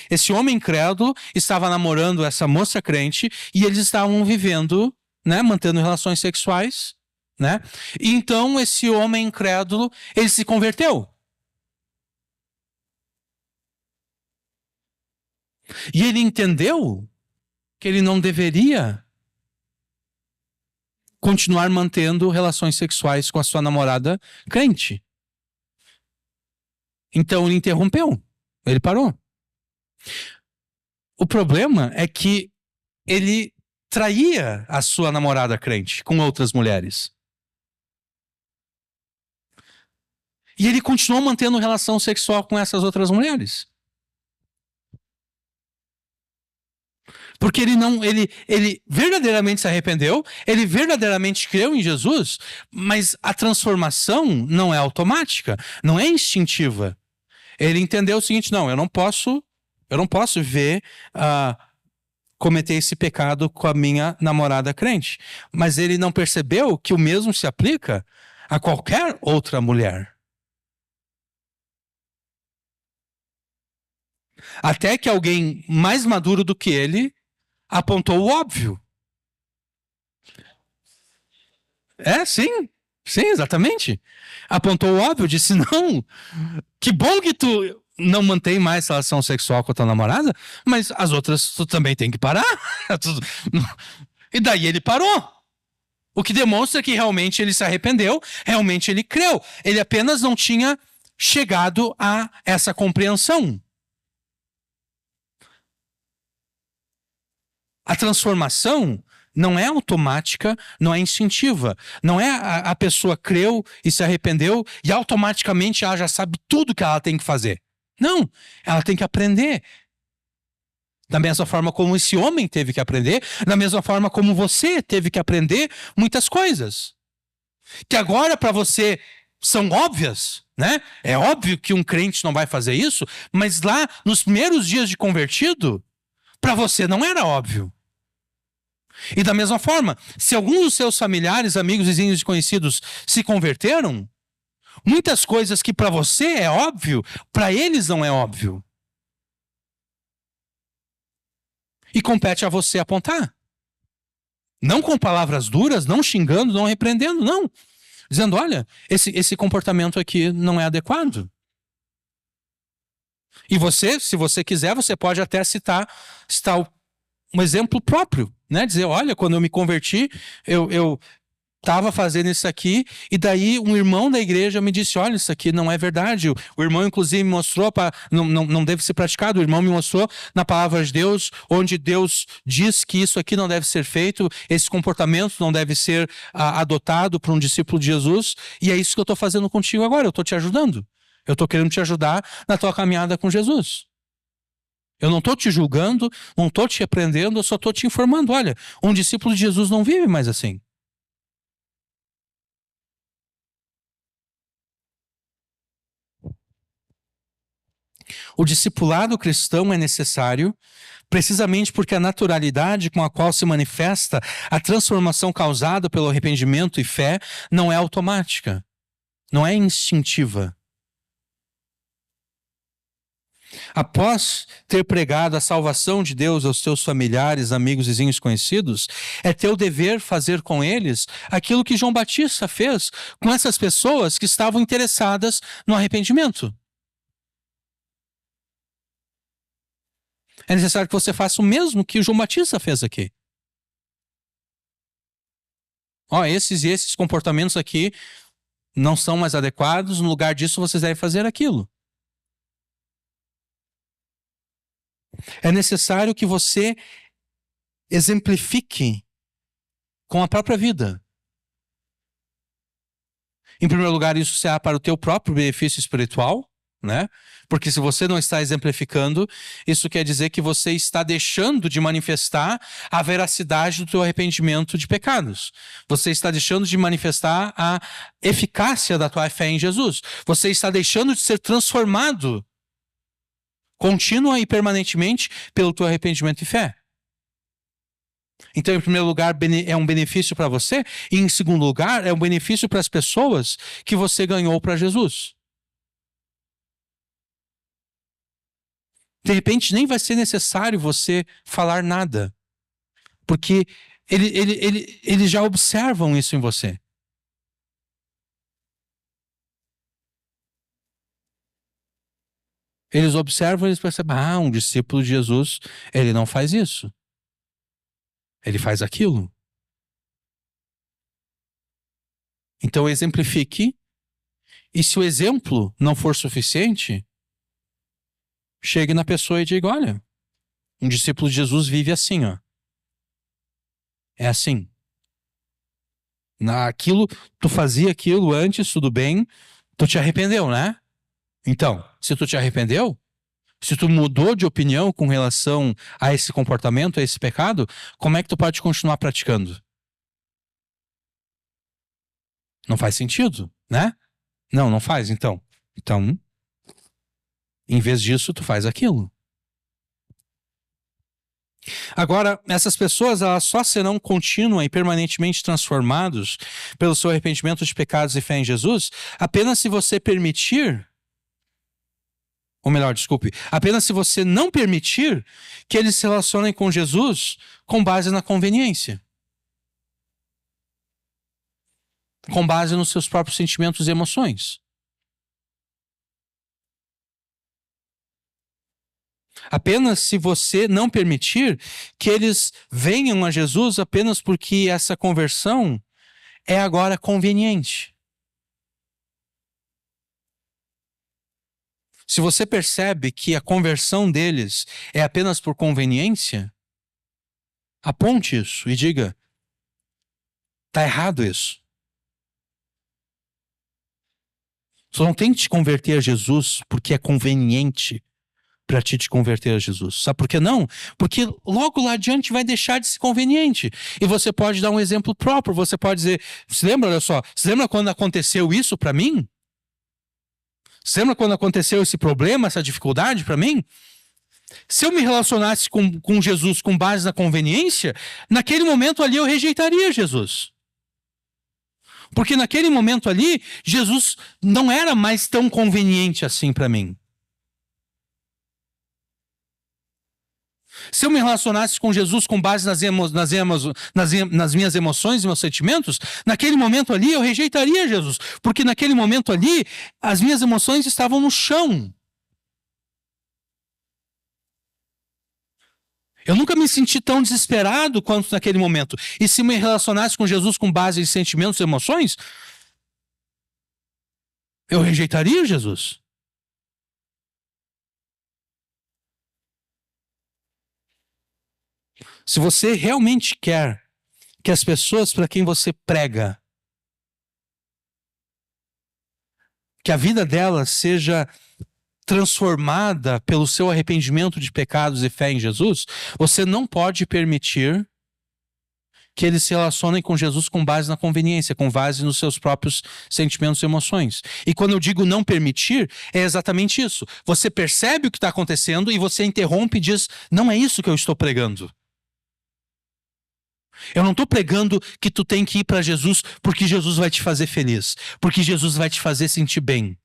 esse homem incrédulo estava namorando essa moça crente e eles estavam vivendo né, mantendo relações sexuais, né? E então esse homem incrédulo, ele se converteu. E ele entendeu que ele não deveria continuar mantendo relações sexuais com a sua namorada crente. Então ele interrompeu, ele parou. O problema é que ele traía a sua namorada crente com outras mulheres. E ele continuou mantendo relação sexual com essas outras mulheres. Porque ele verdadeiramente se arrependeu, ele verdadeiramente creu em Jesus, mas a transformação não é automática, não é instintiva. Ele entendeu o seguinte: não, eu não posso ver cometer esse pecado com a minha namorada crente. Mas ele não percebeu que o mesmo se aplica a qualquer outra mulher. Até que alguém mais maduro do que ele apontou o óbvio. Sim, exatamente. Apontou o óbvio, disse: não, que bom que tu não mantém mais relação sexual com a tua namorada, mas as outras tu também tem que parar. E daí ele parou. O que demonstra que realmente ele se arrependeu, realmente ele creu. Ele apenas não tinha chegado a essa compreensão. A transformação não é automática, não é instintiva. Não é a pessoa creu e se arrependeu e automaticamente ela já sabe tudo que ela tem que fazer. Não, ela tem que aprender. Da mesma forma como esse homem teve que aprender, da mesma forma como você teve que aprender muitas coisas. Que agora para você são óbvias, né? É óbvio que um crente não vai fazer isso, mas lá nos primeiros dias de convertido, para você não era óbvio. E da mesma forma, se alguns dos seus familiares, amigos, vizinhos e conhecidos se converteram, muitas coisas que para você é óbvio, para eles não é óbvio. E compete a você apontar. Não com palavras duras, não xingando, não repreendendo, não. Dizendo: olha, esse comportamento aqui não é adequado. E você, se você quiser, você pode até citar um exemplo próprio, né? Dizer: olha, quando eu me converti, eu estava fazendo isso aqui, e daí um irmão da igreja me disse: olha, isso aqui não é verdade. O irmão, inclusive, me mostrou, não deve ser praticado, o irmão me mostrou na palavra de Deus, onde Deus diz que isso aqui não deve ser feito, esse comportamento não deve ser adotado por um discípulo de Jesus, e é isso que eu estou fazendo contigo agora, eu estou te ajudando. Eu estou querendo te ajudar na tua caminhada com Jesus. Eu não estou te julgando, não estou te repreendendo, eu só estou te informando: olha, um discípulo de Jesus não vive mais assim. O discipulado cristão é necessário precisamente porque a naturalidade com a qual se manifesta a transformação causada pelo arrependimento e fé não é automática, não é instintiva. Após ter pregado a salvação de Deus aos teus familiares, amigos, vizinhos, conhecidos, é teu dever fazer com eles aquilo que João Batista fez com essas pessoas que estavam interessadas no arrependimento. É necessário que você faça o mesmo que o João Batista fez aqui. Esses e esses comportamentos aqui não são mais adequados, no lugar disso vocês devem fazer aquilo. É necessário que você exemplifique com a própria vida. Em primeiro lugar, isso será para o teu próprio benefício espiritual, né? Porque se você não está exemplificando, isso quer dizer que você está deixando de manifestar a veracidade do teu arrependimento de pecados. Você está deixando de manifestar a eficácia da tua fé em Jesus. Você está deixando de ser transformado contínua e permanentemente pelo teu arrependimento e fé. Então, em primeiro lugar, é um benefício para você, e em segundo lugar, é um benefício para as pessoas que você ganhou para Jesus. De repente, nem vai ser necessário você falar nada, porque Eles já observam isso em você. Eles observam, eles percebem, um discípulo de Jesus, ele não faz isso. Ele faz aquilo. Então exemplifique, e se o exemplo não for suficiente, chegue na pessoa e diga, olha, um discípulo de Jesus vive assim, ó. É assim. Tu fazia aquilo antes, tudo bem, tu te arrependeu, né? Então, se tu te arrependeu, se tu mudou de opinião com relação a esse comportamento, a esse pecado, como é que tu pode continuar praticando? Não faz sentido, né? Não faz, então. Então, em vez disso, tu faz aquilo. Agora, essas pessoas, elas só serão contínua e permanentemente transformados pelo seu arrependimento de pecados e fé em Jesus, apenas se você permitir, ou melhor, desculpe, apenas se você não permitir que eles se relacionem com Jesus com base na conveniência. Com base nos seus próprios sentimentos e emoções. Apenas se você não permitir que eles venham a Jesus apenas porque essa conversão é agora conveniente. Se você percebe que a conversão deles é apenas por conveniência, aponte isso e diga, está errado isso. Você não tem que te converter a Jesus porque é conveniente para te converter a Jesus. Sabe por que não? Porque logo lá adiante vai deixar de ser conveniente. E você pode dar um exemplo próprio. Você pode dizer, se lembra, olha só, se lembra quando aconteceu isso para mim? Se lembra quando aconteceu esse problema, essa dificuldade para mim? Se eu me relacionasse com Jesus com base na conveniência, naquele momento ali eu rejeitaria Jesus. Porque naquele momento ali, Jesus não era mais tão conveniente assim para mim. Se eu me relacionasse com Jesus com base nas minhas emoções e meus sentimentos, naquele momento ali eu rejeitaria Jesus. Porque naquele momento ali, as minhas emoções estavam no chão. Eu nunca me senti tão desesperado quanto naquele momento. E se me relacionasse com Jesus com base em sentimentos e emoções, eu rejeitaria Jesus. Se você realmente quer que as pessoas para quem você prega, que a vida delas seja transformada pelo seu arrependimento de pecados e fé em Jesus, você não pode permitir que eles se relacionem com Jesus com base na conveniência, com base nos seus próprios sentimentos e emoções. E quando eu digo não permitir, é exatamente isso. Você percebe o que está acontecendo e você interrompe e diz, não é isso que eu estou pregando. Eu não estou pregando que tu tem que ir para Jesus porque Jesus vai te fazer feliz, porque Jesus vai te fazer sentir bem.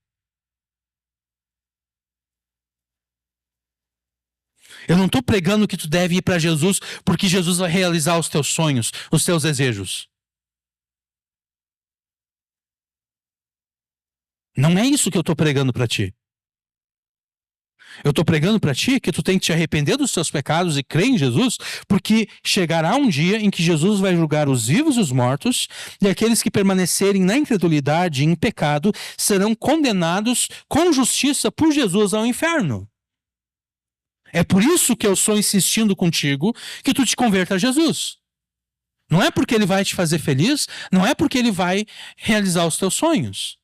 Eu não estou pregando que tu deve ir para Jesus porque Jesus vai realizar os teus sonhos, os teus desejos. Não é isso que eu estou pregando para ti. Eu estou pregando para ti que tu tem que te arrepender dos teus pecados e crer em Jesus, porque chegará um dia em que Jesus vai julgar os vivos e os mortos, e aqueles que permanecerem na incredulidade e em pecado serão condenados com justiça por Jesus ao inferno. É por isso que eu estou insistindo contigo que tu te converta a Jesus. Não é porque ele vai te fazer feliz, não é porque ele vai realizar os teus sonhos.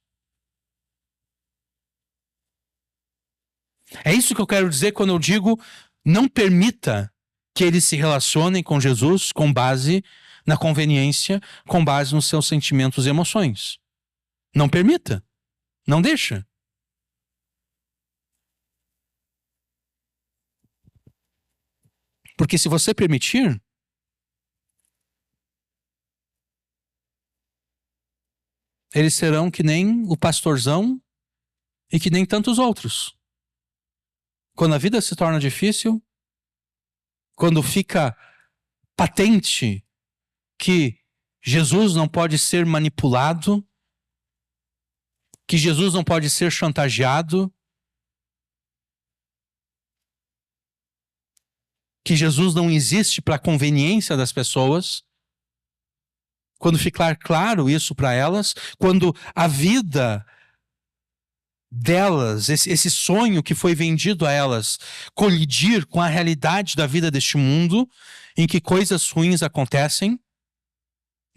É isso que eu quero dizer quando eu digo não permita que eles se relacionem com Jesus com base na conveniência, com base nos seus sentimentos e emoções. Não permita. Não deixa. Porque se você permitir, eles serão que nem o pastorzão e que nem tantos outros. Quando a vida se torna difícil, quando fica patente que Jesus não pode ser manipulado, que Jesus não pode ser chantageado, que Jesus não existe para a conveniência das pessoas. Quando ficar claro isso para elas, quando a vida delas, esse sonho que foi vendido a elas, colidir com a realidade da vida deste mundo, em que coisas ruins acontecem,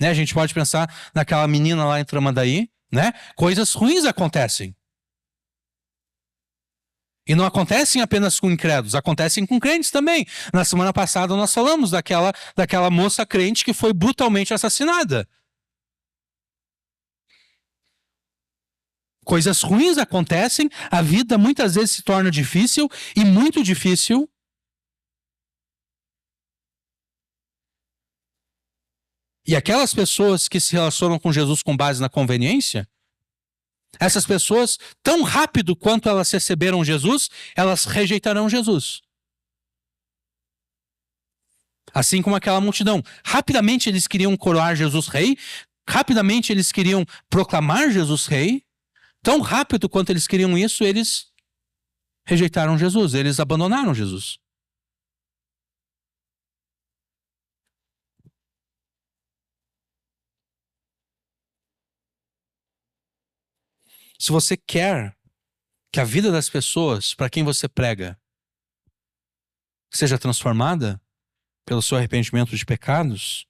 né? A gente pode pensar naquela menina lá em Tramandaí, né? Coisas ruins acontecem. E não acontecem apenas com incrédulos, acontecem com crentes também. Na semana passada nós falamos daquela moça crente que foi brutalmente assassinada. Coisas ruins acontecem, a vida muitas vezes se torna difícil e muito difícil. E aquelas pessoas que se relacionam com Jesus com base na conveniência, essas pessoas, tão rápido quanto elas receberam Jesus, elas rejeitarão Jesus. Assim como aquela multidão. Rapidamente eles queriam coroar Jesus rei, rapidamente eles queriam proclamar Jesus rei, tão rápido quanto eles queriam isso, eles rejeitaram Jesus, eles abandonaram Jesus. Se você quer que a vida das pessoas para quem você prega seja transformada pelo seu arrependimento de pecados,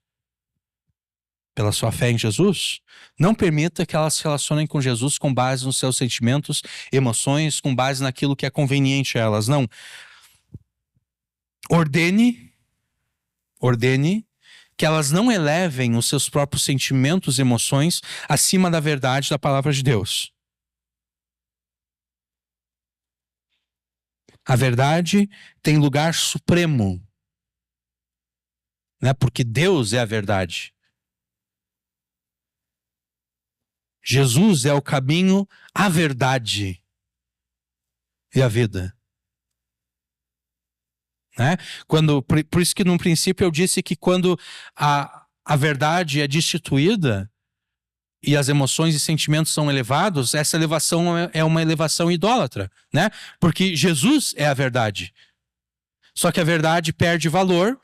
pela sua fé em Jesus, não permita que elas se relacionem com Jesus com base nos seus sentimentos, emoções, com base naquilo que é conveniente a elas. Não. Ordene que elas não elevem os seus próprios sentimentos e emoções acima da verdade da palavra de Deus. A verdade tem lugar supremo, né? Porque Deus é a verdade. Jesus é o caminho, a verdade e a vida. Né? Por isso que no princípio eu disse que quando a verdade é destituída e as emoções e sentimentos são elevados, essa elevação é uma elevação idólatra, né? Porque Jesus é a verdade. Só que a verdade perde valor,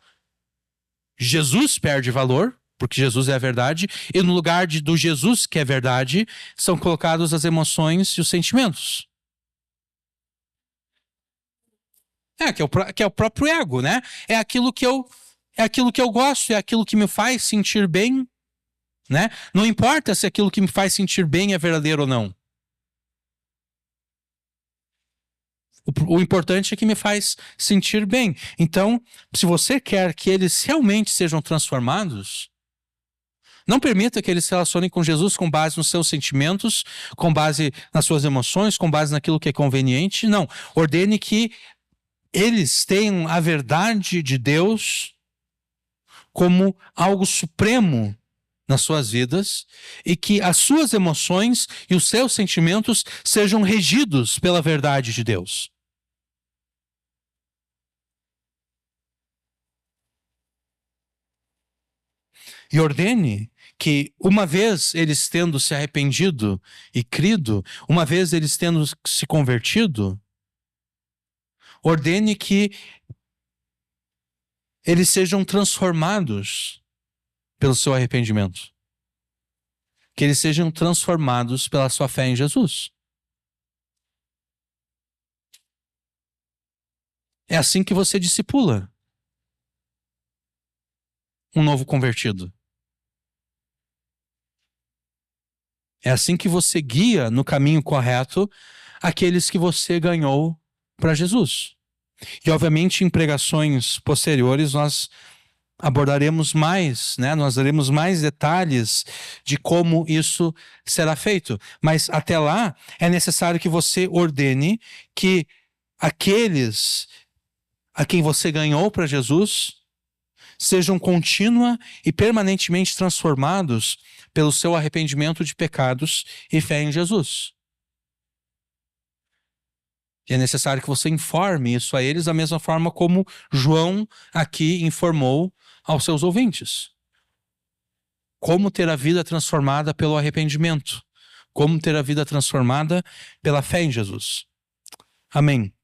Jesus perde valor, porque Jesus é a verdade, e no lugar do Jesus que é verdade, são colocados as emoções e os sentimentos. Que é o próprio ego, né? É aquilo que eu gosto, é aquilo que me faz sentir bem, né? Não importa se aquilo que me faz sentir bem é verdadeiro ou não. O importante é que me faz sentir bem. Então, se você quer que eles realmente sejam transformados, não permita que eles se relacionem com Jesus com base nos seus sentimentos, com base nas suas emoções, com base naquilo que é conveniente. Não. Ordene que eles tenham a verdade de Deus como algo supremo nas suas vidas e que as suas emoções e os seus sentimentos sejam regidos pela verdade de Deus. E ordene que, uma vez eles tendo se arrependido e crido, uma vez eles tendo se convertido, ordene que eles sejam transformados pelo seu arrependimento. Que eles sejam transformados pela sua fé em Jesus. É assim que você discipula um novo convertido. É assim que você guia no caminho correto aqueles que você ganhou para Jesus. E obviamente em pregações posteriores nós abordaremos mais, né? Nós daremos mais detalhes de como isso será feito. Mas até lá é necessário que você ordene que aqueles a quem você ganhou para Jesus sejam contínua e permanentemente transformados pelo seu arrependimento de pecados e fé em Jesus. E é necessário que você informe isso a eles da mesma forma como João aqui informou aos seus ouvintes. como ter a vida transformada pelo arrependimento, como ter a vida transformada pela fé em Jesus. Amém.